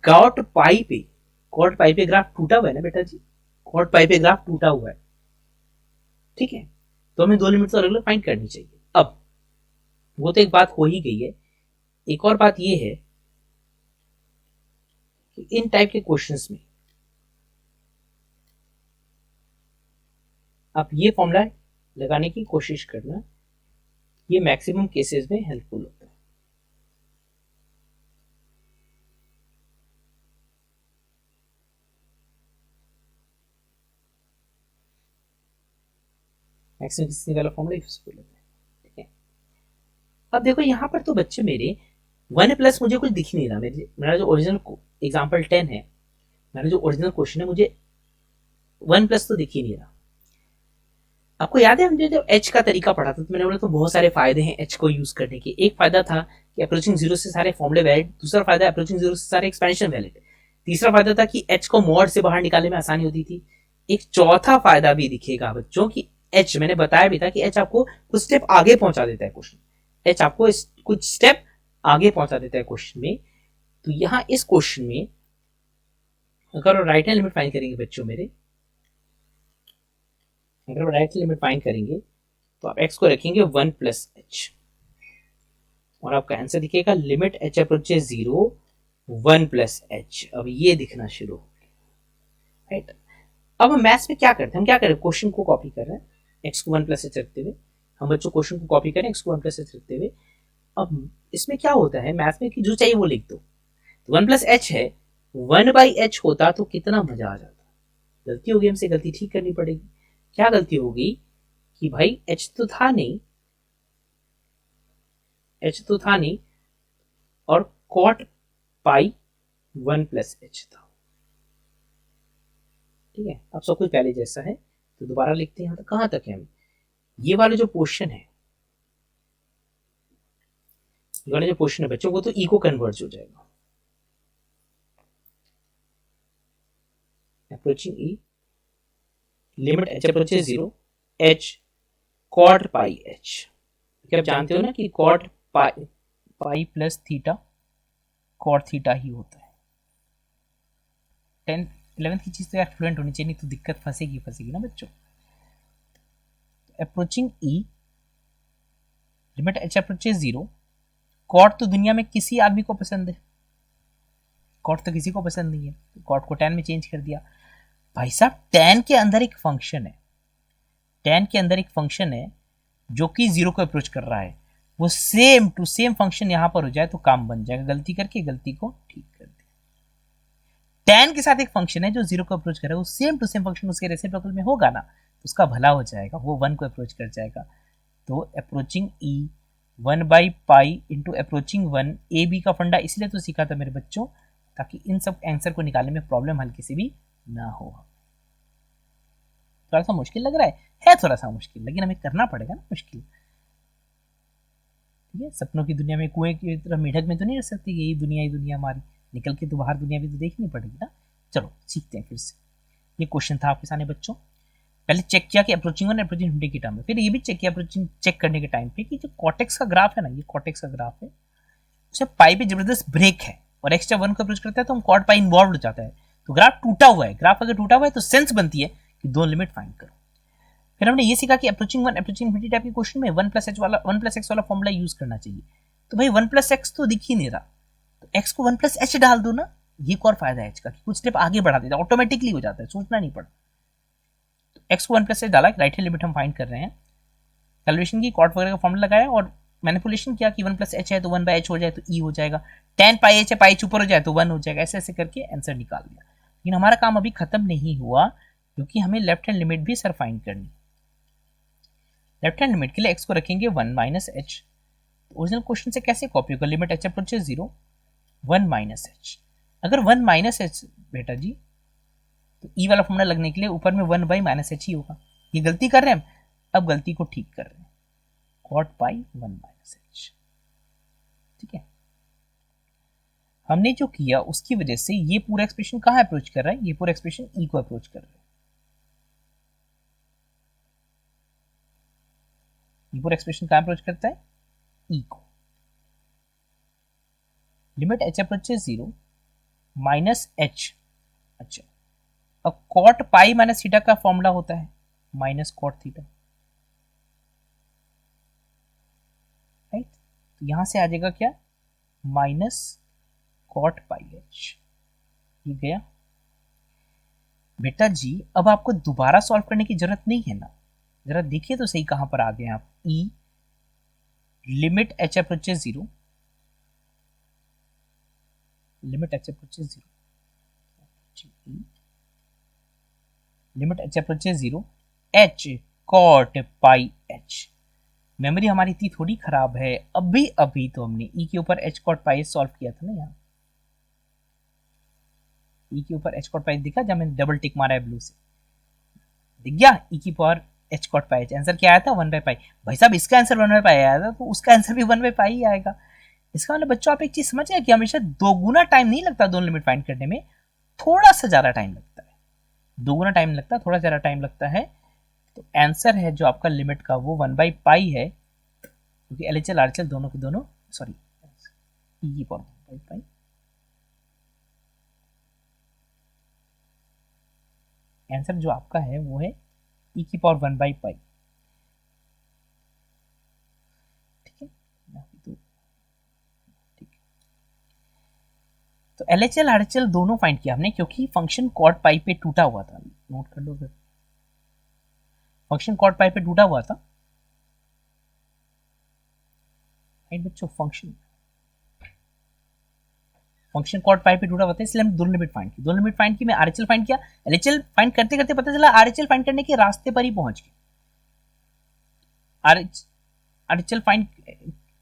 कॉट पाई पे ग्राफ टूटा हुआ है ना बेटा जी, कॉट पाई पे ग्राफ टूटा हुआ है। ठीक है, तो हमें 2 लिमिट तो अलग अलग फाइंड करनी चाहिए। अब वो तो एक बात हो ही गई है, एक और बात ये है कि इन टाइप के क्वेश्चंस में आप ये फॉर्मूला लगाने की कोशिश करना, ये मैक्सिमम केसेस में हेल्पफुल होता है। मैक्सिमम केसेस वाला फॉर्मूला यूजफुल होता है। ठीक है, अब देखो यहाँ पर तो बच्चे मेरे 1 प्लस मुझे कुछ दिख नहीं रहा, मेरा जो ओरिजिनल एग्जाम्पल 10 है, मेरा जो ओरिजिनल क्वेश्चन है, मुझे 1 प्लस तो दिख ही नहीं रहा। आपको याद है हमने जब एच का तरीका पढ़ा था तो मैंने बोला तो बहुत सारे फायदे हैं एच को यूज करने के। एक फायदा था कि अप्रोचिंग 0 से सारे फॉर्मूले वैलिड, दूसरा फायदा अप्रोचिंग 0 से सारे एक्सपेंशन वैलिड, तीसरा फायदा था कि एच को मॉड से बाहर निकालने में आसानी होती थी। एक चौथा फायदा भी दिखेगा बच्चों की एच, मैंने बताया भी था कि एच आपको कुछ स्टेप आगे पहुंचा देता है क्वेश्चन, एच आपको कुछ स्टेप आगे पहुंचा देता है क्वेश्चन में। तो यहाँ इस क्वेश्चन में अगर राइट हैंड लिमिट फाइंड करेंगे बच्चों मेरे, अगर राइट लिमिट फाइंड करेंगे तो आप x को रखेंगे 1 प्लस एच और आपका आंसर दिखेगा limit h approaches 0 1 plus H. अब ये दिखना शुरू हो गया, राइट। अब हम मैथ्स में क्या करते हैं, हम क्या करें, क्वेश्चन को कॉपी कर रहे हैं x को 1 प्लस एच रखते हुए, हम बच्चों क्वेश्चन को कॉपी करें x को 1 प्लस एच रखते हुए। अब इसमें क्या होता है मैथ्स में कि जो चाहिए वो लिख दो, 1 प्लस एच है, 1 बाई एच होता तो कितना मजा आ जाता। गलती होगी, हमसे गलती ठीक करनी पड़ेगी। क्या गलती होगी कि भाई h तो था नहीं, h तो था नहीं, और cot पाई 1 प्लस h था। ठीक है, अब सब कुछ पहले जैसा है, तो दोबारा लिखते हैं। यहाँ तक कहाँ तक है हम, ये वाला जो पोर्शन है, ये वाला जो पोर्शन है बच्चों को, तो ई को कन्वर्ज हो जाएगा, approaching e, limit h approaches 0, h cot pi h। क्या आप जानते हो ना कि cot pi plus theta cot theta ही होता है। 10th 11th की चीज तो यार फ्लुएंट होनी चाहिए, नहीं तो दिक्कत फंसेगी ना बच्चों। Approaching e, limit h approaches 0, cot तो दुनिया में किसी आदमी को पसंद है, कॉट तो किसी को पसंद नहीं है, कॉट को tan में चेंज कर दिया। भाई साहब tan के अंदर एक फंक्शन है, tan के अंदर एक फंक्शन है जो कि 0 को अप्रोच कर रहा है, वो सेम टू सेम फंक्शन यहां पर हो जाए तो काम बन जाएगा। गलती करके गलती को ठीक कर दे। tan के साथ एक फंक्शन है जो 0 को अप्रोच कर रहा है, वो सेम टू सेम फंक्शन उसके रेसिप्रोकल में होगा ना, तो उसका भला हो जाएगा, वो 1 को अप्रोच कर जाएगा। तो approaching e 1 by pi into approaching 1, A B का फंडा इसलिए तो सीखा था मेरे बच्चों, ताकि इन सब आंसर को निकालने में प्रॉब्लम हल्की सी भी ना हो। थोड़ा सा मुश्किल लग रहा है थोड़ा सा मुश्किल, लेकिन हमें करना पड़ेगा ना मुश्किल। ठीक है, सपनों की दुनिया में कुएं की तरह मेढक में तो नहीं रह सकती, यही दुनिया हमारी, निकल के तो बाहर दुनिया भी तो देखनी पड़ेगी ना। चलो सीखते हैं फिर से। ये क्वेश्चन था आपके सामने बच्चों, पहले चेक किया कि अप्रोचिंग 1 अप्रोचिंग 20 की टर्म में, फिर ये भी चेक किया अप्रोचिंग चेक करने के टाइम पे कि जो कॉटेक्स का ग्राफ है ना, ये कॉटेक्स का ग्राफ है, उसे पाई पे जबरदस्त ब्रेक है और एक्स्ट्रा 1 को अप्रोच करता है तो हम कॉट पाई इन्वॉल्व हो जाता है, तो ग्राफ टूटा हुआ है। ग्राफ अगर टूटा हुआ है तो सेंस बनती है कि दो लिमिट फाइंड करो। फिर हमने ये सीखा कि अप्रोचिंग 1 अप्रोचिंग 20 टाइप के क्वेश्चन में 1 प्लस एक्स वाला फॉर्मूला यूज करना चाहिए। तो भाई 1 प्लस एक्स तो दिख ही नहीं रहा, तो एक्स को 1 प्लस एच डाल दो ना, ये एक और फायदा है एच का कि कुछ स्टेप आगे बढ़ा देता है, ऑटोमेटिकली हो जाता है, सोचना नहीं पड़ा। तो एक्स को 1 प्लस एच डाला, राइट हैंड लिमिट हम फाइंड कर रहे हैं, कैलकुलेशन की कॉट वगैरह का फॉर्मूला लगाया और मैनिपुलेशन किया कि 1 प्लस एच है तो 1 बाई एच हो जाए तो ई हो जाएगा, tan पाई एच है, पाई एच ऊपर हो जाए तो 1 हो जाएगा, ऐसे ऐसे करके आंसर निकाल दिया। लेकिन हमारा काम अभी खत्म नहीं हुआ, क्योंकि हमें लेफ्ट हैंड लिमिट भी सर फाइंड करनी। लेफ्ट हैंड लिमिट के लिए एक्स को रखेंगे 1 माइनस एच। ओरिजिनल क्वेश्चन से कैसे कॉपी होगा, limit h approaches 0 1 minus H. अगर 1 माइनस एच बेटा जी, तो ई वाला फॉर्मूला लगने के लिए ऊपर में 1 बाई माइनस एच ही होगा। ये गलती कर रहे हैं हम, अब गलती को ठीक कर रहे हैं, कॉट पाई 1 माइनस एच। ठीक है, हमने जो किया उसकी वजह से ये पूरा एक्सप्रेशन कहाँ अप्रोच कर रहा है, ये पूरा एक्सप्रेशन ई को अप्रोच कर रहा है। ये पूरा एक्सप्रेशन कहाँ अप्रोच करता है, ई को। Limit h approaches 0 minus H. अच्छा, अब कॉट पाई माइनस थीटा का फॉर्मूला होता है माइनस कॉट थीटा, राइट। तो यहां से आ जाएगा क्या, माइनस कॉट पाई एच। ये गया बेटा जी। अब आपको दोबारा सॉल्व करने की जरूरत नहीं है ना, जरा देखिए तो सही कहां पर आ गए आप। E limit h approaches 0, limit h approaches 0, limit h approaches 0, h cot pi h. Memory हमारी इतनी थोड़ी खराब है, अभी अभी तो हमने ई के ऊपर एच कॉट पाई सॉल्व किया था ना। यहाँ ई के ऊपर एच कॉट पाई दिखा, जब मैंने डबल टिक मारा है ब्लू से, दिख गया ई की power h cot pi h. Answer क्या आया था, 1 बाई पाई। भाई साहब इसका आंसर 1 बाई पाई आया था, तो उसका आंसर भी 1 बाई पाई ही आएगा। इसका मतलब बच्चों आप एक चीज समझ गए कि हमेशा दोगुना टाइम नहीं लगता दोनों लिमिट फाइंड करने में, थोड़ा सा ज्यादा टाइम लगता है। दोगुना टाइम लगता है, थोड़ा ज्यादा टाइम लगता है। तो आंसर है जो आपका लिमिट का वो 1 बाई पाई है, क्योंकि एलएचएल आरएचएल दोनों के दोनों, सॉरी ई की पावर 1 बाई पाई। आंसर जो आपका है वो है ई की पावर 1 बाई पाई। ठीक है, तो एलएचएल आरएचएल दोनों फाइंड किया हमने, क्योंकि फंक्शन कॉट पाई पे टूटा हुआ था। नोट कर लो, फंक्शन कॉट पाई पे टूटा हुआ था, राइट बच्चों। फंक्शन फंक्शन कॉट पाई पे ढूंढा होता है, इसलिए हम दोनों लिमिट फाइंड की। दोनों लिमिट फाइंड की, मैं आरएचएल फाइंड किया। एलएचएल फाइंड करते करते पता चला आरएचएल फाइंड करने के रास्ते पर ही पहुंच गए।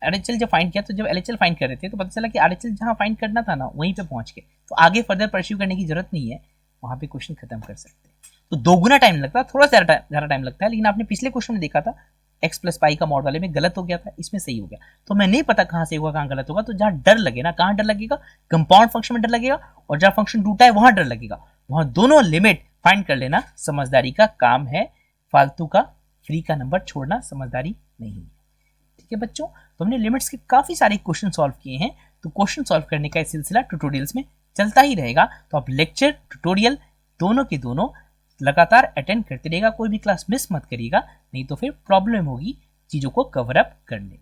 आरएचएल जब फाइंड किया तो जब एलएचएल फाइंड कर रहे थे तो पता चला कि आरएचएल जहां फाइंड करना था ना वहीं पे पहुंच गए, तो आगे फर्दर परस्यू करने की जरूरत नहीं है, वहां पे क्वेश्चन खत्म कर सकते हैं। तो दोगुना टाइम लगता है, थोड़ा ज्यादा टाइम लगता है, लेकिन आपने पिछले क्वेश्चन में देखा था एक्स प्लस पाई का मॉड वाले में गलत हो गया था, इसमें सही हो गया। तो मैं नहीं पता कहां से होगा कहां गलत होगा, तो जहां डर लगे ना, कहां डर लगेगा, कंपाउंड फंक्शन में डर लगेगा, और जहां फंक्शन टूटा है वहां डर लगेगा, वहां दोनों लिमिट फाइंड कर लेना समझदारी का काम है। फालतू का फ्री का नंबर छोड़ना समझदारी नहीं है। ठीक है बच्चों, तो हमने लिमिट्स के काफी सारे क्वेश्चन सॉल्व किए हैं, तो क्वेश्चन सॉल्व करने का सिलसिला ट्यूटोरियल्स में चलता ही रहेगा। तो आप लेक्चर ट्यूटोरियल दोनों के दोनों लगातार अटेंड करते रहेगा, कोई भी क्लास मिस मत करिएगा, नहीं तो फिर प्रॉब्लम होगी चीजों को कवर अप करने में।